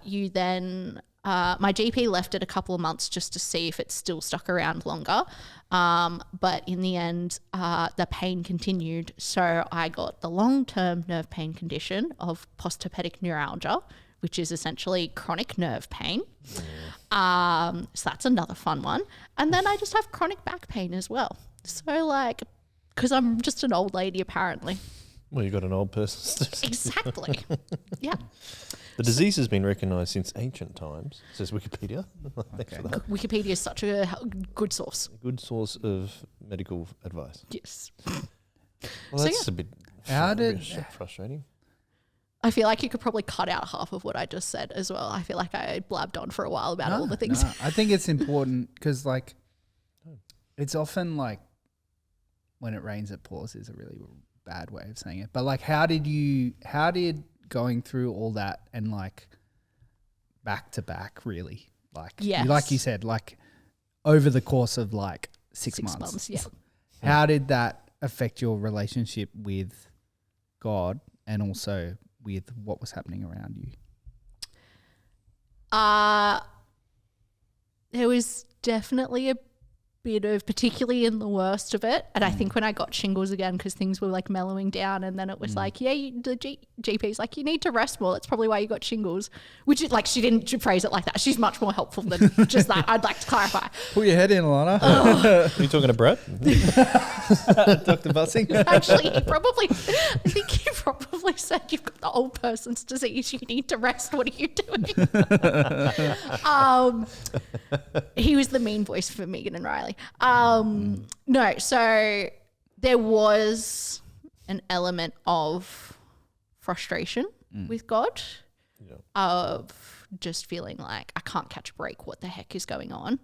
A: you then my GP left it a couple of months just to see if it's still stuck around longer. But in the end, the pain continued. So I got the long-term nerve pain condition of postherpetic neuralgia, which is essentially chronic nerve pain. So that's another fun one. And then I just have chronic back pain as well. So like, because I'm just an old lady apparently.
B: Well, you got an old person.
A: Exactly. Yeah.
B: The disease has been recognised since ancient times, says Wikipedia. Thanks for that.
A: Wikipedia is such a good source.
B: A good source of medical advice.
A: Yes.
B: Well, that's a bit frustrating.
A: I feel like you could probably cut out half of what I just said as well. I feel like I blabbed on for a while about all the things.
C: No. I think it's important because like it's often like when it rains it pours is a really bad way of saying it. But like how did going through all that and like back to back really like like you said like over the course of like six months
A: yeah.
C: How did that affect your relationship with God and also with what was happening around you?
A: There was definitely a bit of, particularly in the worst of it, and I think when I got shingles again, because things were like mellowing down, and then it was like, yeah, the GP's like, you need to rest more. That's probably why you got shingles. Which is like, she didn't phrase it like that. She's much more helpful than just that. I'd like to clarify.
C: Put your head in, Alhana.
B: Are you talking to Brett?
C: Dr. Bussing?
A: Actually, I think he probably said you've got the old person's disease. You need to rest. What are you doing? He was the mean voice for Megan and Riley. No, so there was an element of frustration with God, of just feeling like I can't catch a break. What the heck is going on?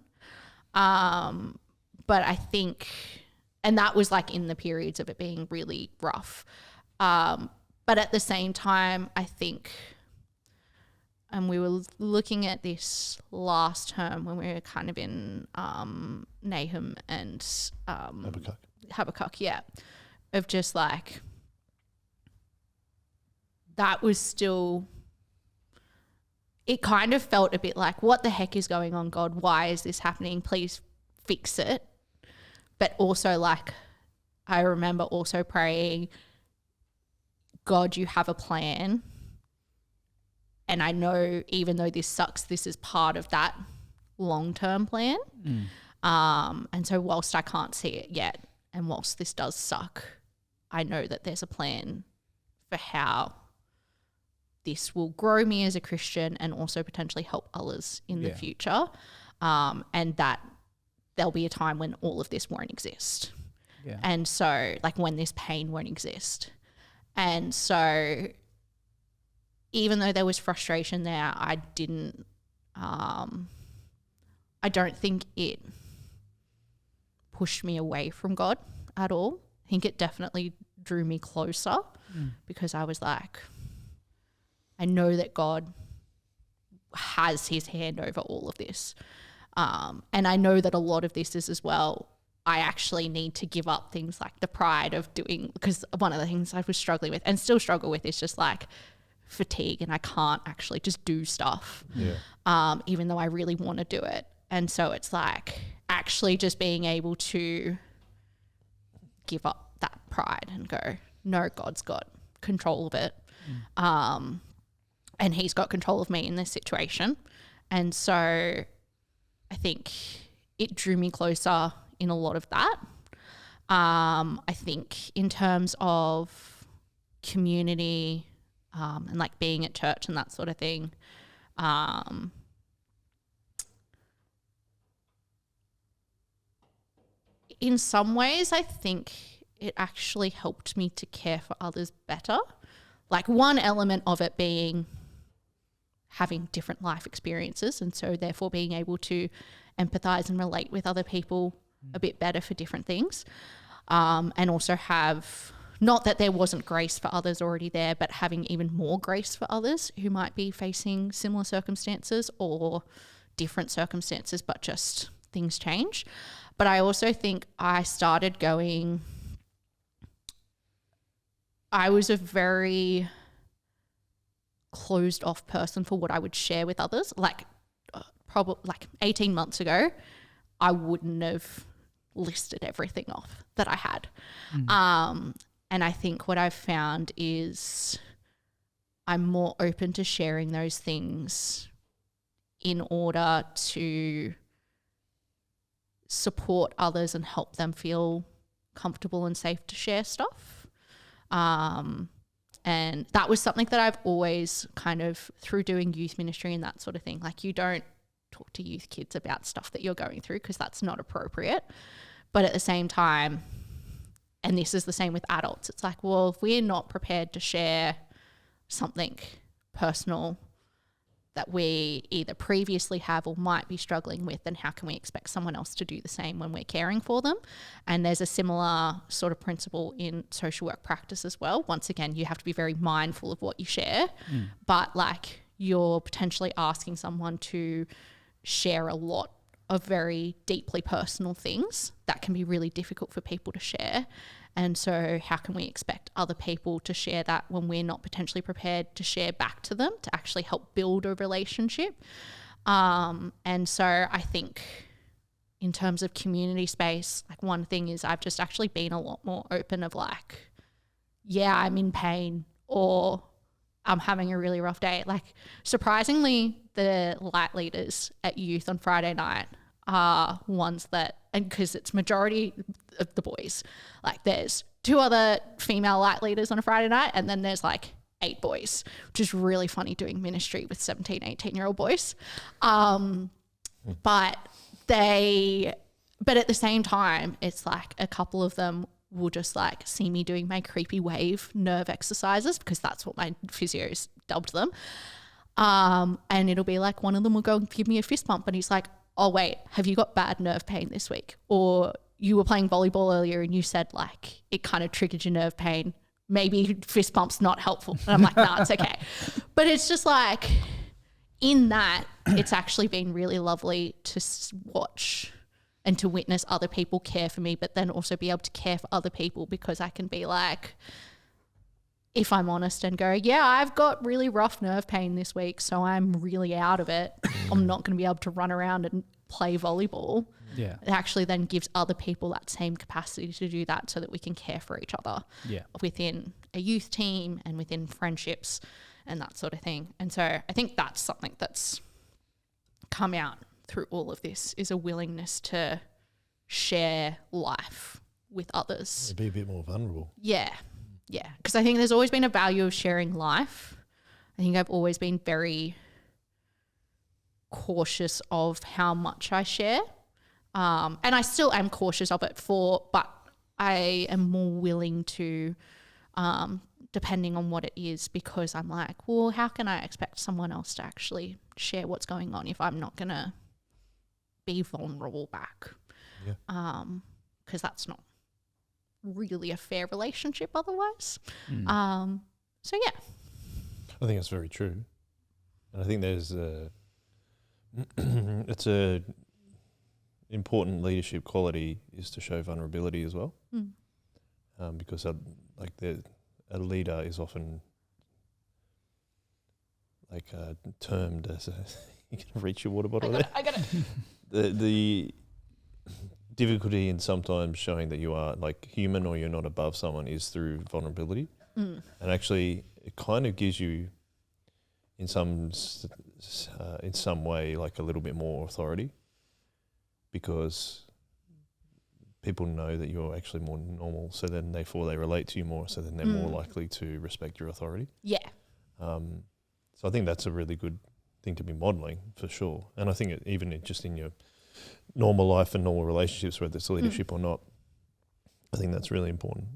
A: But I think, and that was like in the periods of it being really rough. But at the same time, I think, and we were looking at this last term when we were kind of in Nahum and Habakkuk, yeah, of just like, that was still, it kind of felt a bit like, what the heck is going on, God? Why is this happening? Please fix it. But also like, I remember also praying, God, you have a plan. And I know even though this sucks, this is part of that long-term plan. And so whilst I can't see it yet, and whilst this does suck, I know that there's a plan for how this will grow me as a Christian and also potentially help others in the future. And that there'll be a time when all of this won't exist. Yeah. And so like when this pain won't exist. And so even though there was frustration there, I don't think it pushed me away from God at all. I think it definitely drew me closer because I was like, I know that God has his hand over all of this. And I know that a lot of this is as well I actually need to give up things like the pride of doing, because one of the things I was struggling with and still struggle with is just like fatigue, and I can't actually just do stuff, even though I really want to do it. And so it's like actually just being able to give up that pride and go, no, God's got control of it. And he's got control of me in this situation. And so I think it drew me closer in a lot of that. I think in terms of community and like being at church and that sort of thing, in some ways I think it actually helped me to care for others better. Like one element of it being having different life experiences, and so therefore being able to empathize and relate with other people a bit better for different things, and also have, not that there wasn't grace for others already there, but having even more grace for others who might be facing similar circumstances or different circumstances, but just things change. But I also think I started going, I was a very closed off person for what I would share with others. Like probably like 18 months ago, I wouldn't have listed everything off that I had. And I think what I've found is I'm more open to sharing those things in order to support others and help them feel comfortable and safe to share stuff. And that was something that I've always kind of, through doing youth ministry and that sort of thing, like you don't talk to youth kids about stuff that you're going through because that's not appropriate. But at the same time, and this is the same with adults, it's like, well, if we're not prepared to share something personal that we either previously have or might be struggling with, then how can we expect someone else to do the same when we're caring for them? And there's a similar sort of principle in social work practice as well. Once again, you have to be very mindful of what you share, but like you're potentially asking someone to share a lot of very deeply personal things that can be really difficult for people to share. And so how can we expect other people to share that when we're not potentially prepared to share back to them to actually help build a relationship? And so I think in terms of community space, like one thing is I've just actually been a lot more open of like, yeah, I'm in pain or I'm having a really rough day. Like surprisingly, the light leaders at youth on Friday night are ones that, and because it's majority of the boys, like there's 2 other female light leaders on a Friday night and then there's like 8 boys, which is really funny doing ministry with 17, 18-year-old boys. But at the same time, it's like a couple of them will just like see me doing my creepy wave nerve exercises because that's what my physios dubbed them. And it'll be like one of them will go and give me a fist bump and he's like, oh wait, have you got bad nerve pain this week? Or you were playing volleyball earlier and you said like it kind of triggered your nerve pain. Maybe fist bump's not helpful. And I'm like, nah, it's okay. But it's just like in that, it's actually been really lovely to watch and to witness other people care for me, but then also be able to care for other people because I can be like, if I'm honest and go, yeah, I've got really rough nerve pain this week, so I'm really out of it. I'm not going to be able to run around and play volleyball.
C: Yeah.
A: It actually then gives other people that same capacity to do that so that we can care for each other within a youth team and within friendships and that sort of thing. And so I think that's something that's come out through all of this is a willingness to share life with others.
B: Be a bit more vulnerable.
A: Yeah. Yeah. Because I think there's always been a value of sharing life. I think I've always been very cautious of how much I share. And I still am cautious of it but I am more willing to, depending on what it is, because I'm like, well, how can I expect someone else to actually share what's going on if I'm not going to be vulnerable back?
B: Yeah.
A: Because that's not really a fair relationship otherwise. So yeah.
B: I think that's very true. And I think there's important leadership quality is to show vulnerability as well,
A: Mm.
B: because a leader is often termed as a you can reach your water bottle there.
A: I got it.
B: The difficulty in sometimes showing that you are like human or you're not above someone is through vulnerability, and actually it kind of gives you in some way like a little bit more authority, because people know that you're actually more normal, so then therefore they relate to you more, so then they're more likely to respect your authority.
A: Yeah.
B: So I think that's a really good thing to be modelling for sure. And I think even just in your normal life and normal relationships, whether it's leadership or not, I think that's really important.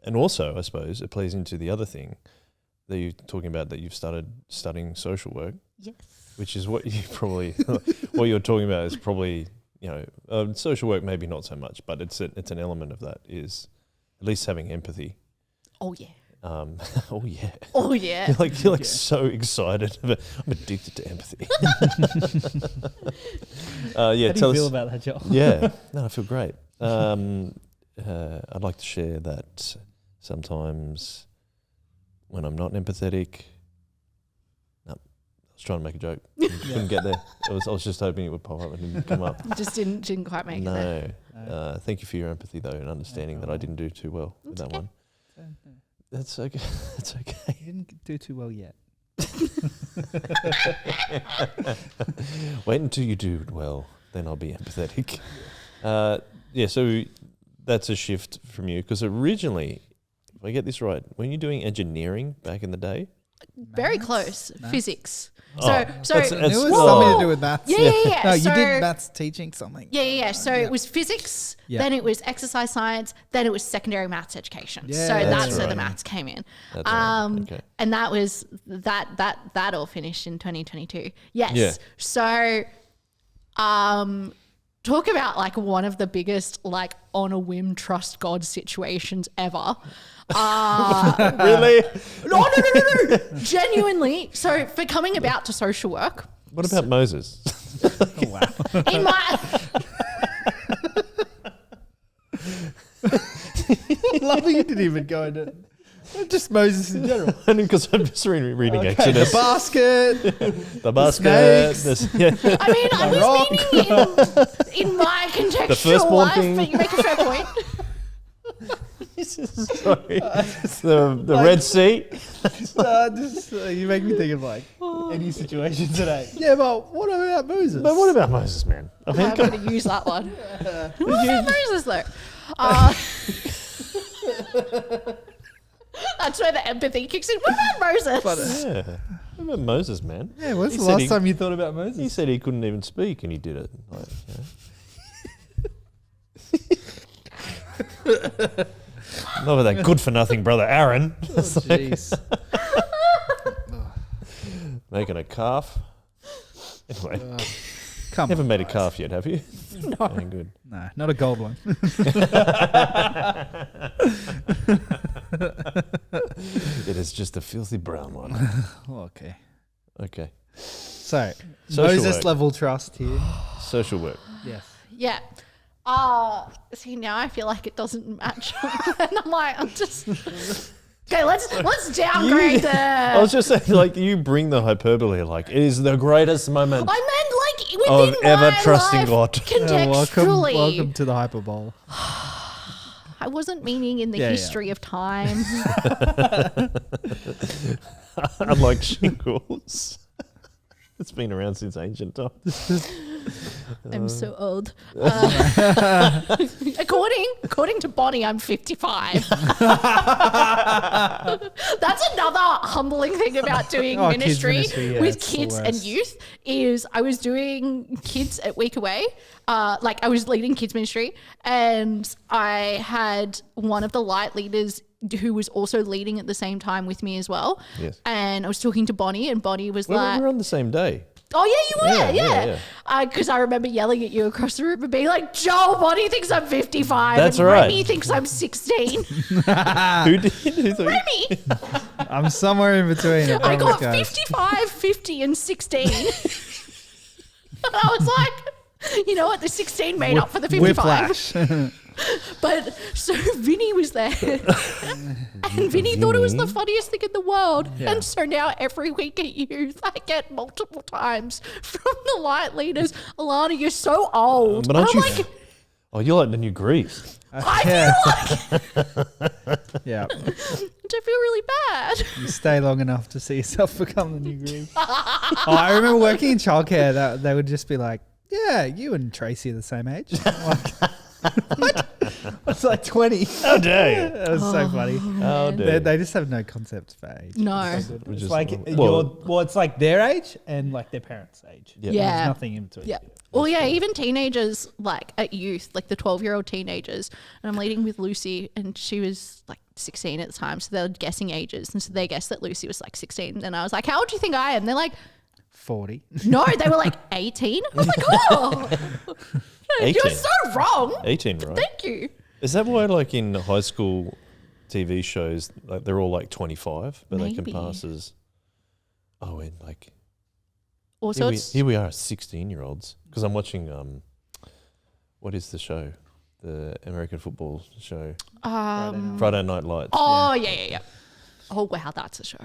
B: And also, I suppose, it plays into the other thing that you're talking about, that you've started studying social work.
A: Yes.
B: Which is what you probably, what you're talking about is probably, social work maybe not so much, but it's an element of that, is at least having empathy.
A: Oh, yeah.
B: Oh yeah.
A: Oh, yeah.
B: You're so excited. I'm addicted to empathy.
C: How do you feel about that, Joel?
B: Yeah. No, I feel great. I'd like to share that sometimes when I'm not empathetic. No, I was trying to make a joke. Couldn't get there. I was just hoping it would pop up and it didn't come up.
A: Just didn't quite make it there.
B: No. Thank you for your empathy though, and understanding that I didn't do too well with that one. That's okay. That's okay.
C: You didn't do too well yet.
B: Wait until you do well, then I'll be empathetic. So that's a shift from you, because originally, if I get this right, when you're doing engineering back in the day,
A: Very close.
C: Maths?
A: Physics.
B: Oh,
A: So
C: It was
A: Whoa.
C: something to do with maths.
A: Yeah.
C: No, you
A: So-
C: did maths teaching something.
A: Yeah. So it was physics,
C: Yeah.
A: then it was exercise science, then it was secondary maths education.
C: Yeah,
A: so
C: that's
A: that's where the
B: right.
A: maths came in.
B: That's right. Okay.
A: And that was that all finished in 2022. Yes.
B: Yeah.
A: So talk about like one of the biggest like on a whim trust God situations ever.
B: Really?
A: No. Genuinely. So for coming about to social work,
B: What about Moses?
C: Oh, wow.
A: in my
C: I love that you didn't even go into just Moses in general.
B: Only because I'm just reading
C: The
B: Exodus.
C: basket.
B: The basket.
C: snakes.
B: Yeah.
A: I mean, I
C: rock.
A: was meaning in my contextual
B: firstborn
A: life,
B: thing.
A: but you make a fair point.
B: Sorry. The Red Sea.
C: You make me think of like any situation today. Yeah, but what about Moses?
B: But what about Moses, man? I mean,
A: I'm going to use that one. What about Moses, though? That's where the empathy kicks in. What about Moses?
B: yeah. What about Moses, man?
C: Yeah, when's
B: He
C: the
B: said
C: last time you thought about Moses?
B: He said he couldn't even speak, and he did it. Like, not with that good-for-nothing brother Aaron.
C: Oh, jeez.
B: Making a calf. Anyway,
C: Come
B: haven't
C: on.
B: made a calf yet, have you?
A: No.
B: Yeah, good.
C: No, not a gold one.
B: It is just a filthy brown one.
C: Okay.
B: Okay.
C: So,
B: Social
C: Moses
B: work.
C: level trust here.
B: Social work.
C: Yes.
A: Yeah. See, now I feel like it doesn't match. And I'm like, okay, let's downgrade
B: I
A: the.
B: was just saying, like, you bring the hyperbole, like, it is the greatest moment
A: I meant like
B: of
A: within
B: ever
A: my
B: trusting
A: life,
B: God.
A: contextually.
C: Welcome to the hyperbole.
A: I wasn't meaning in the
C: Yeah, yeah.
A: history of time.
B: Unlike shingles. It's been around since ancient times.
A: I'm so old. According to Bondi, I'm 55. That's another humbling thing about doing
C: Oh, kids
A: ministry
C: ministry, yeah,
A: with
C: it's the
A: kids and
C: worst.
A: youth is I was doing kids at Week Away. Like I was leading kids ministry, and I had one of the light leaders who was also leading at the same time with me as well.
B: Yes.
A: And I was talking to Bonnie, and Bonnie was
B: We
A: like,
B: were on the same day.
A: "Oh yeah, you were,
B: Yeah.
A: Because I remember yelling at you across the room and being like, "Joel, Bonnie thinks I'm 55,
B: That's
A: and
B: right.
A: Remy thinks I'm 16."
B: Who did? Who thought-
A: Remy,
C: I'm somewhere in between.
A: I got
C: promise, guys.
A: 55, 50, and 16. And I was like, You know what? The 16 made up for the 55.
C: Whiplash.
A: But so Vinny was there, and Vinny thought it was the funniest thing in the world.
C: Yeah.
A: And so now every week at youth, I get multiple times from the light leaders, Alhana, you're so old.
B: But
A: And
B: aren't
A: I'm
B: you?
A: like,
B: Oh, you're like the new Greece.
A: I feel like
C: Yeah.
A: I feel really bad.
C: You stay long enough to see yourself become the new group. I remember working in childcare that they would just be like, yeah, you and Tracy are the same age. Like, what? It's like 20.
B: How dare you?
C: That was so funny.
B: How dare you?
C: They just have no concept for age.
A: No.
B: Which
C: It's
B: is-
C: like
B: well-
C: it's like their age and like their parents' age.
B: Yeah.
A: Yeah.
C: There's nothing in between.
A: Yeah. Well, yeah, even teenagers, like at youth, like the 12-year-old teenagers. And I'm leading with Lucy, and she was like 16 at the time. So they're guessing ages. And so they guessed that Lucy was like 16. And I was like, how old do you think I am? They're like,
C: 40.
A: no, they were like 18. I was like, oh,
B: 18.
A: you're so wrong.
B: 18, right?
A: Thank you.
B: Is that why, like in high school TV shows, like they're all like 25, but they
A: Maybe.
B: can pass as and like
A: Also,
B: here we are, 16-year-olds. Because I'm watching what is the show? The American football show, Friday Night Lights.
A: oh, yeah. Oh, wow, that's a show.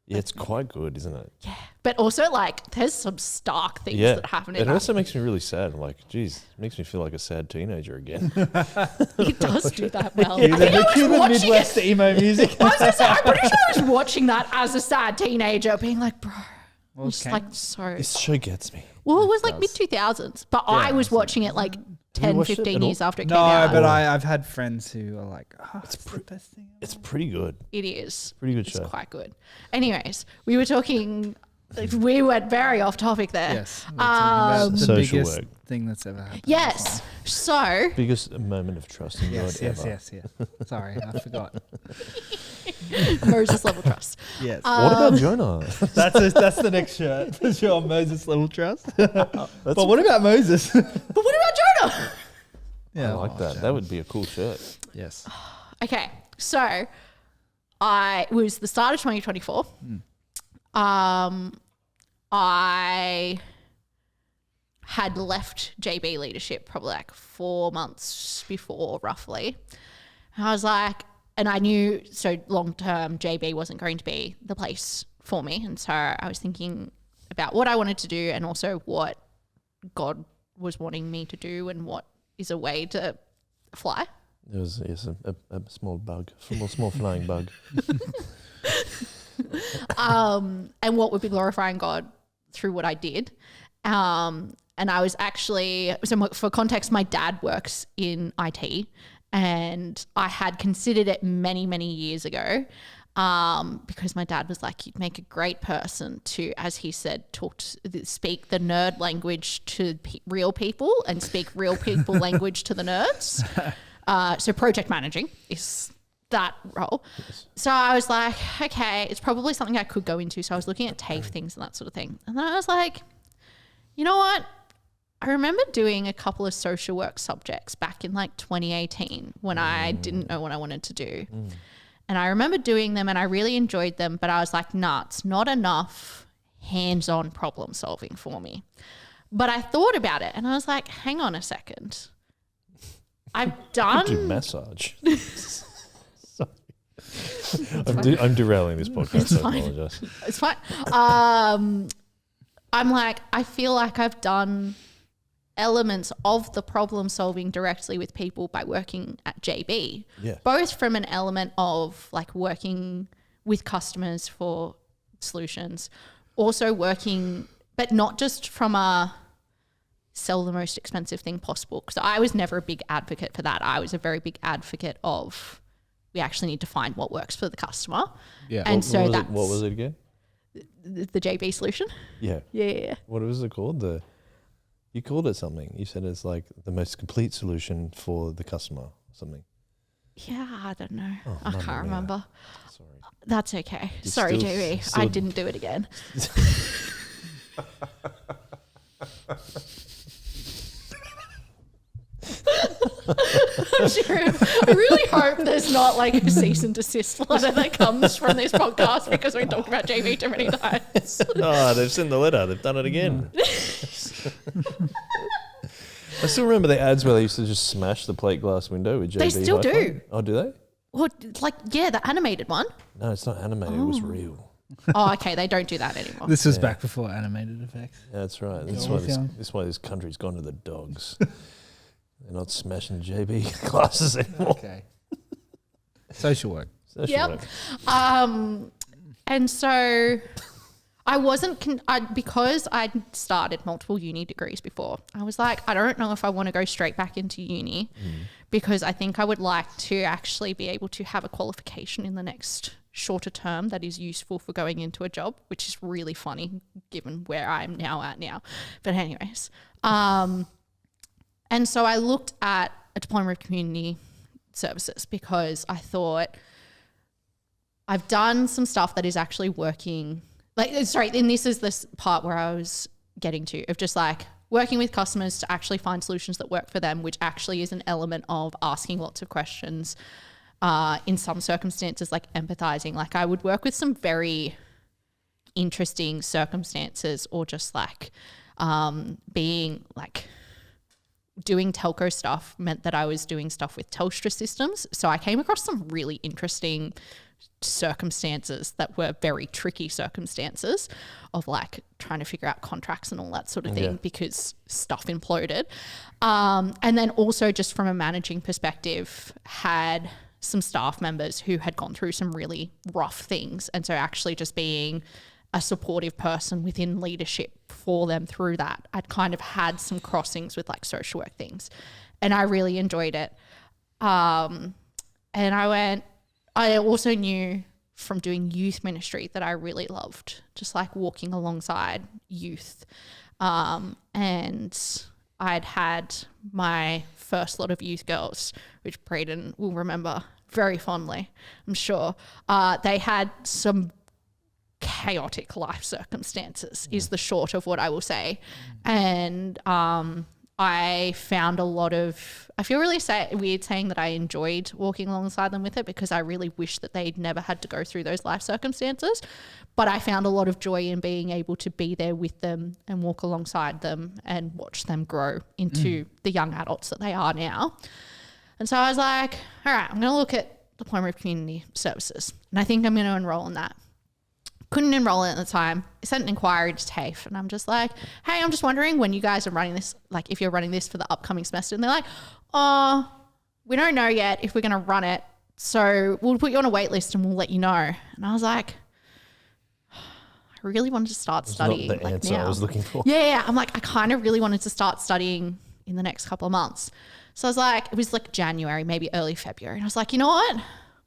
B: Yeah, it's quite good, isn't it?
A: Yeah. But also, like, there's some stark things
B: Yeah.
A: that happen in
B: It
A: that.
B: also makes me really sad. I'm like, geez, it makes me feel like a sad teenager again.
A: It does do that well.
C: Cue
A: I think I
C: the
A: was watching
C: Midwest
A: it.
C: emo music.
A: I was gonna say, I'm pretty sure I was watching that as a sad teenager, being like, bro, just
C: Okay.
A: like so.
B: This show gets me.
A: Well, it was like mid 2000s, but I was watching it like 10,
B: watched it
A: 15
B: at all?
A: years after it
C: No,
A: came out.
C: but I've had friends who are like, it's the best thing ever.
B: It's pretty good.
A: It is.
B: Pretty good
A: It's
B: show.
A: quite good. Anyways, we were talking. We went very off topic there.
C: Yes. We're talking about the
B: Social
C: biggest
B: work.
C: thing that's ever happened.
A: Yes. So
B: Biggest moment of trust in
C: Yes,
B: God
C: yes,
B: ever.
C: yes, yes. Sorry, I forgot.
A: Moses level trust.
C: Yes.
B: What about Jonah?
C: That's the next shirt. For sure, Moses level trust. But what about Moses?
A: But what about Jonah?
B: I like that. That would be a cool shirt.
C: Yes.
A: Okay, so it was the start of 2024. I had left JB leadership probably like 4 months before, roughly. And I was like, and I knew so long term JB wasn't going to be the place for me. And so I was thinking about what I wanted to do and also what God was wanting me to do and what is a way to fly.
B: It was a small bug, a small flying bug.
A: And what would be glorifying God through what I did. And I was actually, so for context, my dad works in IT, and I had considered it many, many years ago because my dad was like, you'd make a great person to, as he said, speak the nerd language to real people and speak real people language to the nerds. So project managing is that role. Yes. So I was like, okay, it's probably something I could go into. So I was looking at TAFE things and that sort of thing. And then I was like, you know what? I remember doing a couple of social work subjects back in like 2018 when I didn't know what I wanted to do. And I remember doing them and I really enjoyed them, but I was like, nah, it's not enough hands-on problem solving for me. But I thought about it and I was like, hang on a second. I've done...
B: Do massage. I'm derailing this podcast, so I apologize.
A: It's fine. I'm like, I feel like I've done elements of the problem solving directly with people by working at JB.
B: Yeah.
A: Both from an element of like working with customers for solutions, also working, but not just from a sell the most expensive thing possible. Because I was never a big advocate for that. I was a very big advocate of we actually need to find what works for the customer.
C: Yeah.
A: And
B: What was it again?
A: The JB solution.
B: Yeah.
A: Yeah.
B: What was it called? You called it something. You said it's like the most complete solution for the customer or something.
A: Yeah, I don't know.
B: Oh,
A: I
B: Mamma
A: can't
B: Mia.
A: remember.
B: Sorry.
A: That's okay.
B: You're
A: Sorry,
B: still-
A: JB.
B: still-
A: I didn't do it again. I'm sure. I really hope there's not like a cease and desist letter that comes from this podcast because we talked about JB too many times.
B: Oh, they've sent the letter. They've done it again. I still remember the ads where they used to just smash the plate glass window with JB.
A: They still do.
B: Hi-Fi. Oh, do they?
A: Well, like, yeah, the animated one.
B: No, it's not animated. It was real.
A: Oh, okay. They don't do that anymore.
C: This was back before animated effects.
B: Yeah, that's right. That's why this country's gone to the dogs. They're not smashing JB glasses anymore.
C: Okay. Social work.
B: Social work.
A: And so I wasn't, because I'd started multiple uni degrees before, I was like, I don't know if I want to go straight back into uni because I think I would like to actually be able to have a qualification in the next shorter term that is useful for going into a job, which is really funny given where I'm now at now. But anyways, and so I looked at a diploma of community services because I thought I've done some stuff that is actually working. And this is this part where I was getting to, of just like working with customers to actually find solutions that work for them, which actually is an element of asking lots of questions. In some circumstances, like empathizing. Like I would work with some very interesting circumstances, or just like being like doing telco stuff meant that I was doing stuff with Telstra systems. So I came across some really interesting circumstances that were very tricky circumstances of like trying to figure out contracts and all that sort of thing because stuff imploded. And then also just from a managing perspective, had some staff members who had gone through some really rough things. And so actually just being a supportive person within leadership for them through that, I'd kind of had some crossings with like social work things and I really enjoyed it. And I also knew from doing youth ministry that I really loved just like walking alongside youth. And I'd had my first lot of youth girls, which Brayden will remember very fondly, I'm sure. They had some chaotic life circumstances is the short of what I will say. And I found a lot of, I feel really weird saying that I enjoyed walking alongside them with it because I really wish that they'd never had to go through those life circumstances. But I found a lot of joy in being able to be there with them and walk alongside them and watch them grow into the young adults that they are now. And so I was like, all right, I'm going to look at Diploma of Community Services and I think I'm going to enroll in that. Couldn't enroll in at the time. I sent an inquiry to TAFE and I'm just like, hey, I'm just wondering when you guys are running this, like if you're running this for the upcoming semester. And they're like, oh, we don't know yet if we're going to run it. So we'll put you on a wait list and we'll let you know. And I was like, I really wanted to start studying.
B: Not the answer
A: now.
B: I was looking for.
A: Yeah. I'm like, I kind of really wanted to start studying in the next couple of months. So I was like, it was like January, maybe early February. And I was like, you know what?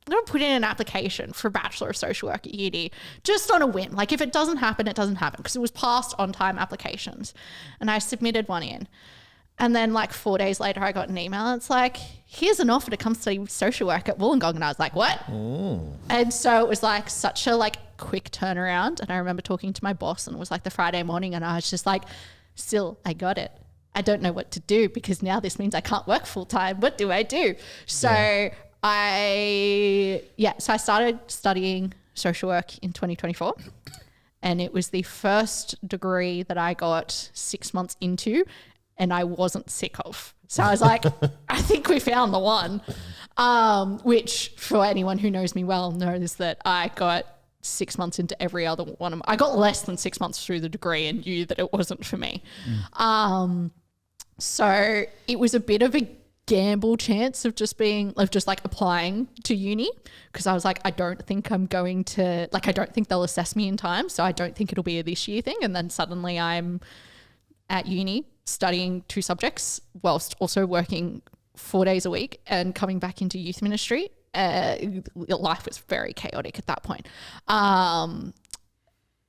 A: I'm going to put in an application for Bachelor of Social Work at uni just on a whim. Like if it doesn't happen, it doesn't happen because it was past on-time applications. And I submitted one in. And then like 4 days later, I got an email. And it's like, here's an offer to come study social work at Wollongong. And I was like, what? And so it was like such a like quick turnaround. And I remember talking to my boss and it was like the Friday morning and I was just like, still, I got it. I don't know what to do because now this means I can't work full time. What do I do? So I started studying social work in 2024 and it was the first degree that I got 6 months into and I wasn't sick of. So I was like, I think we found the one, which for anyone who knows me well knows that I got 6 months into every other one. I got less than 6 months through the degree and knew that it wasn't for me. So it was a bit of a gamble chance of just like applying to uni because I was like, I don't think they'll assess me in time. So I don't think it'll be a this year thing. And then suddenly I'm at uni studying 2 subjects whilst also working 4 days a week and coming back into youth ministry. Life was very chaotic at that point.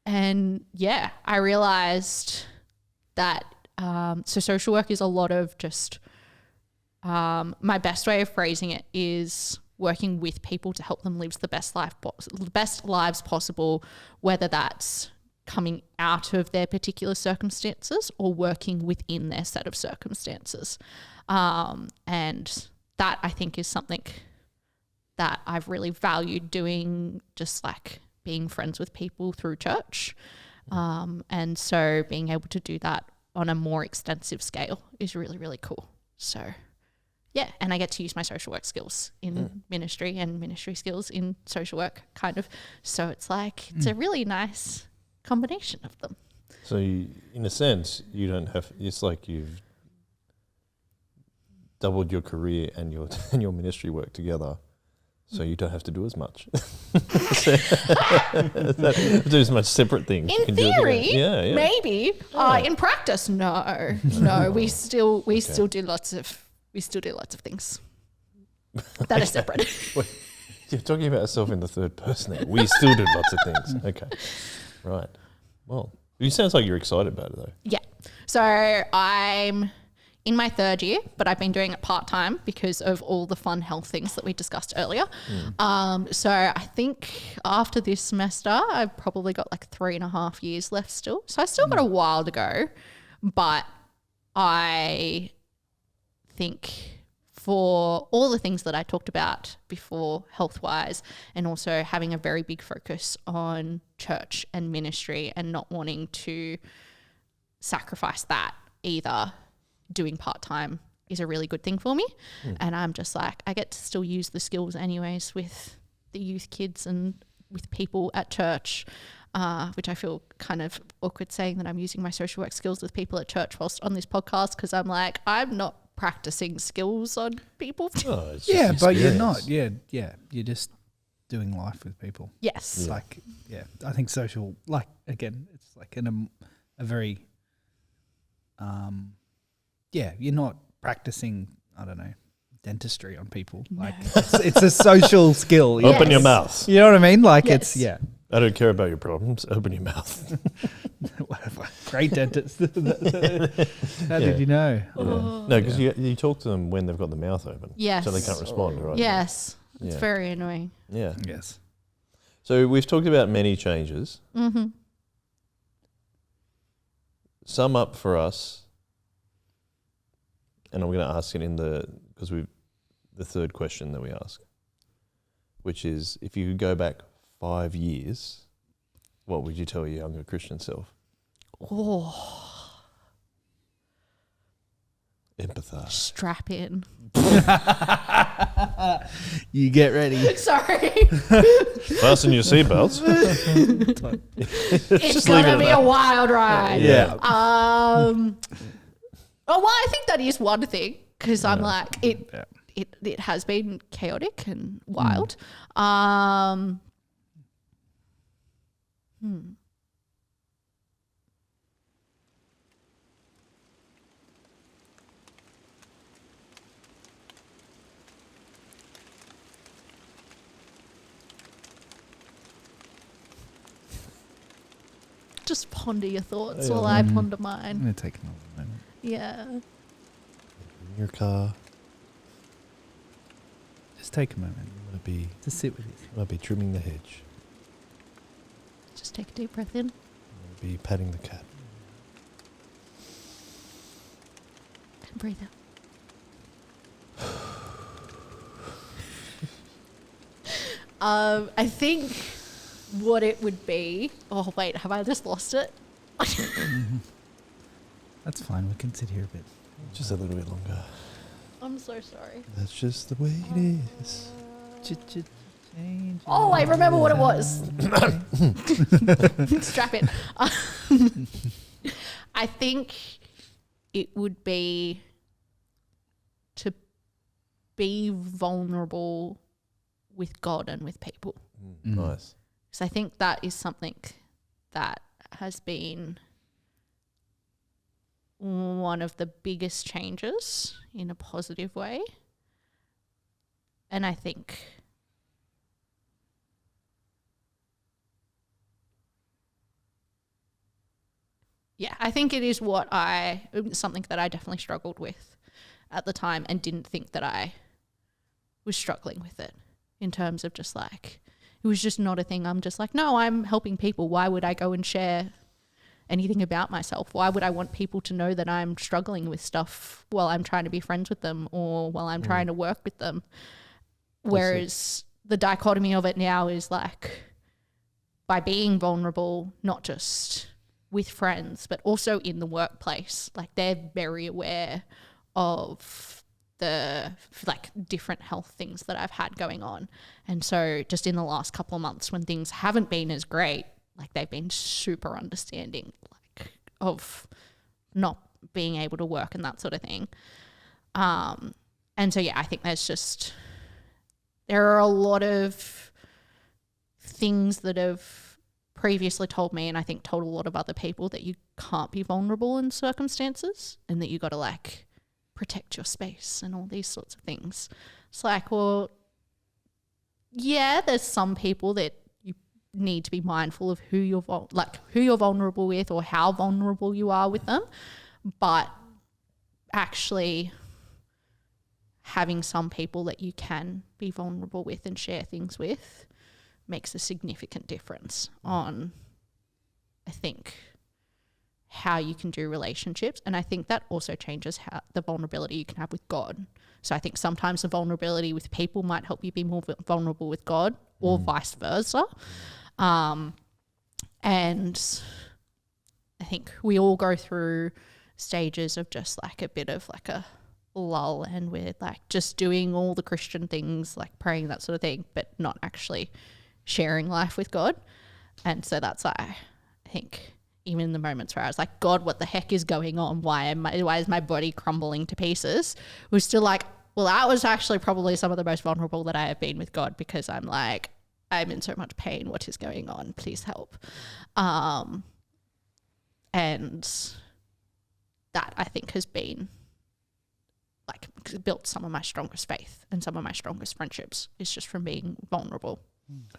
A: And yeah, I realized that, so social work is a lot of just, my best way of phrasing it is working with people to help them live the best lives possible, whether that's coming out of their particular circumstances or working within their set of circumstances. And that I think is something that I've really valued doing, just like being friends with people through church. And so being able to do that on a more extensive scale is really, really cool. So, yeah, and I get to use my social work skills in ministry and ministry skills in social work, kind of. So it's like, it's a really nice combination of them.
B: So you, in a sense, you don't have, it's like you've doubled your career and your ministry work together. So you don't have to do as much. Do as much separate things.
A: In theory, maybe.
B: Yeah.
A: In practice, no. We still do lots of things that are separate.
B: Wait, you're talking about yourself in the third person there. We still do lots of things. Okay. Right. Well, it sounds like you're excited about it though.
A: Yeah. So I'm in my third year, but I've been doing it part-time because of all the fun health things that we discussed earlier. So I think after this semester, I've probably got like 3.5 years left still. So I still got a while to go, but I think for all the things that I talked about before health-wise, and also having a very big focus on church and ministry and not wanting to sacrifice that either, doing part-time is a really good thing for me. And I'm just like, I get to still use the skills anyways with the youth kids and with people at church, which I feel kind of awkward saying that I'm using my social work skills with people at church whilst on this podcast, because I'm like, I'm not practicing skills on people.
B: Oh, it's
C: Yeah,
B: just
C: but you're
B: experience.
C: not. Yeah. You're just doing life with people.
A: Yes.
C: It's like, I think social, like, again, it's like a very, you're not practicing, I don't know, dentistry on people. Like, it's a social skill.
A: Yes.
B: Open your mouth.
C: You know what I mean? Like,
A: Yes.
C: it's,
B: I don't care about your problems. Open your mouth.
C: whatever. Great dentist. How did you know?
B: No, because you talk to them when they've got the mouth open.
A: Yes.
B: So they can't respond, right?
A: Yes. It's
B: Yeah.
A: very annoying.
B: Yeah.
C: Yes.
B: So we've talked about many changes.
A: Mm-hmm.
B: Sum up for us, and I'm going to ask it because the third question that we ask, which is, if you could go back 5 years, what would you tell your younger Christian self?
A: Oh,
B: Empathize.
A: strap in.
C: You get ready.
A: Sorry.
B: Fasten your seatbelts.
A: It's going to be a wild ride.
B: Yeah.
A: Oh, well, I think that is one thing, because I'm like, it has been chaotic and wild. Just ponder your thoughts while I ponder
C: I'm
A: mine.
C: going to take another moment.
A: Yeah.
B: In your car.
C: Just take a moment
B: I'm going to be
C: to sit with it.
B: trimming the hedge.
A: Just take a deep breath in.
B: I'm going to be patting the cat.
A: And breathe out. I think what it would be. Oh, wait, have I just lost it?
C: That's fine. We can sit here a bit.
B: Just a little bit longer.
A: I'm so sorry.
B: That's just the way it is.
A: Oh, I remember what it was. Strap in. I think it would be to be vulnerable with God and with people.
B: Nice.
A: Because I think that is something that has been one of the biggest changes in a positive way. And I think I think it is something that I definitely struggled with at the time, and didn't think that I was struggling with it, in terms of just like, it was just not a thing. I'm just like, no, I'm helping people. Why would I go and share anything about myself? Why would I want people to know that I'm struggling with stuff while I'm trying to be friends with them, or while I'm trying to work with them? Whereas the dichotomy of it now is like, by being vulnerable, not just with friends, but also in the workplace. Like they're very aware of the like different health things that I've had going on. And so just in the last couple of months when things haven't been as great, like they've been super understanding like of not being able to work and that sort of thing. And so, yeah, I think there are a lot of things that have previously told me, and I think told a lot of other people, that you can't be vulnerable in circumstances and that you got to like protect your space and all these sorts of things. It's like, well, yeah, there's some people that you need to be mindful of who you're vulnerable with or how vulnerable you are with them, but actually having some people that you can be vulnerable with and share things with makes a significant difference on, I think, how you can do relationships. And I think that also changes how the vulnerability you can have with God. So I think sometimes the vulnerability with people might help you be more vulnerable with God, or vice versa. And I think we all go through stages of just like a bit of like a lull, and we're like just doing all the Christian things, like praying, that sort of thing, but not actually sharing life with God. And so that's why I think even in the moments where I was like, God, what the heck is going on? Why is my body crumbling to pieces? We're still like, well, that was actually probably some of the most vulnerable that I have been with God, because I'm like, I'm in so much pain. What is going on? Please help. And that I think has been like built some of my strongest faith and some of my strongest friendships is just from being vulnerable.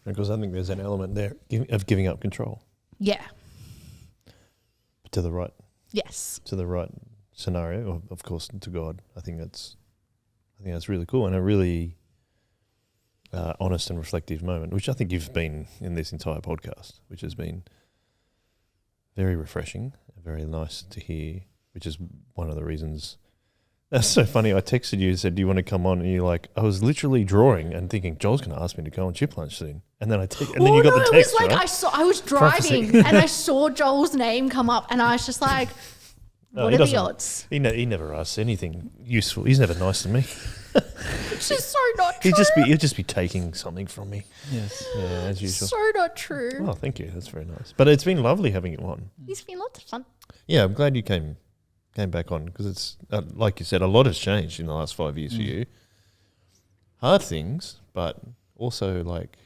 B: Because I think there's an element there of giving up control.
A: Yeah.
B: To the right.
A: Yes.
B: To the right scenario, or of course to God. I think that's really cool, and a really honest and reflective moment, which I think you've been in this entire podcast, which has been very refreshing, very nice to hear, which is one of the reasons. That's so funny. I texted you and said, do you want to come on? And you're like, I was literally drawing and thinking, Joel's going to ask me to go on chip lunch soon. And then then you got the text,
A: it was like,
B: right?
A: I was driving and I saw Joel's name come up and I was just like, what are the odds?
B: He never asks anything useful. He's never nice to me.
A: It's just so not true.
B: He'd just be taking something from me.
C: Yes.
B: Yeah, as usual.
A: So not true.
B: Oh, thank you. That's very nice. But it's been lovely having you on.
A: It's been lots of fun.
B: Yeah, I'm glad you came back on, because it's, like you said, a lot has changed in the last 5 years for you. Hard things, but also like,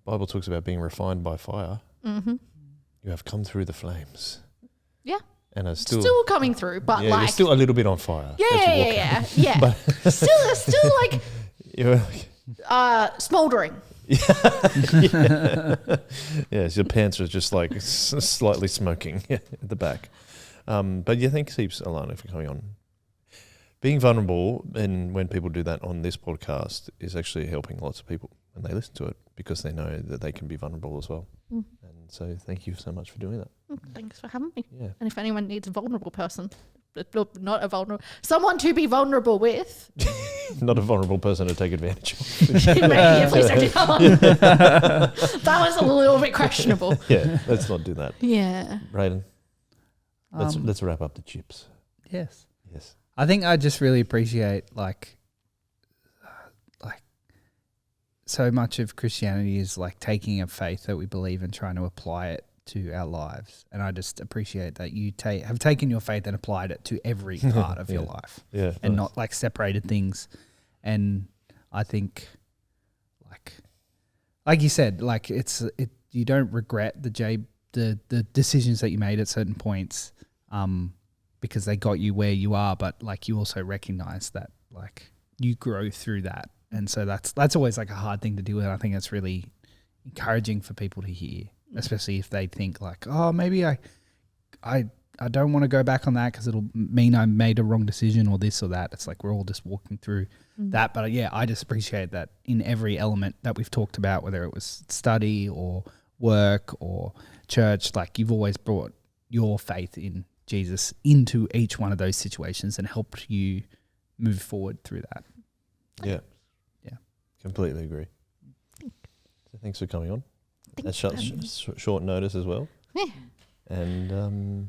B: Bible talks about being refined by fire. Mm-hmm. You have come through the flames.
A: Yeah.
B: And are still
A: coming through, but
B: yeah, you're still a little bit on fire.
A: Yeah. But still like
B: you're
A: smouldering.
B: Yeah. Yes, your pants are just like slightly smoking at the back. But yeah, thanks heaps, Alhana, for coming on. Being vulnerable, and when people do that on this podcast, is actually helping lots of people, and they listen to it because they know that they can be vulnerable as well. And so thank you so much for doing that.
A: Thanks for having me.
B: Yeah.
A: And if anyone needs a vulnerable person, someone to be vulnerable with.
B: Not a vulnerable person to take advantage of.
A: Yeah, please don't do that. That was a little bit questionable.
B: Yeah, let's not do that.
A: Yeah.
B: Brayden, let's wrap up the chips.
C: Yes.
B: Yes.
C: I think I just really appreciate like so much of Christianity is like taking a faith that we believe and trying to apply it to our lives. And I just appreciate that you have taken your faith and applied it to every part of your life.
B: Yeah.
C: And not like separated things. And I think like you said, like you don't regret the decisions that you made at certain points because they got you where you are, but like you also recognize that like you grow through that. And so that's always like a hard thing to deal with. I think it's really encouraging for people to hear, especially if they think like, oh, maybe I don't want to go back on that because it'll mean I made a wrong decision or this or that. It's like we're all just walking through that. But yeah, I just appreciate that in every element that we've talked about, whether it was study or work or church, like you've always brought your faith in Jesus into each one of those situations and helped you move forward through that.
B: Yeah. Completely agree. So thanks for coming on. at short notice as well.
A: Yeah.
B: And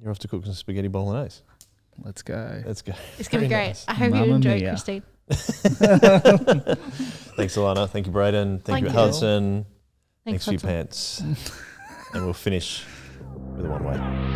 B: you're off to cook some spaghetti bolognese.
C: Let's go.
B: Let's go.
A: It's going to be
B: Very
A: great.
B: nice.
A: I hope you
C: Mamma
A: enjoy it,
C: mia.
A: Christine.
B: Thanks, Alhana. Thank you, Brayden. Thank you,
A: Thank you.
B: Hudson.
A: Thanks,
B: Thanks for your
A: Hudson.
B: pants. And we'll finish with a one-way.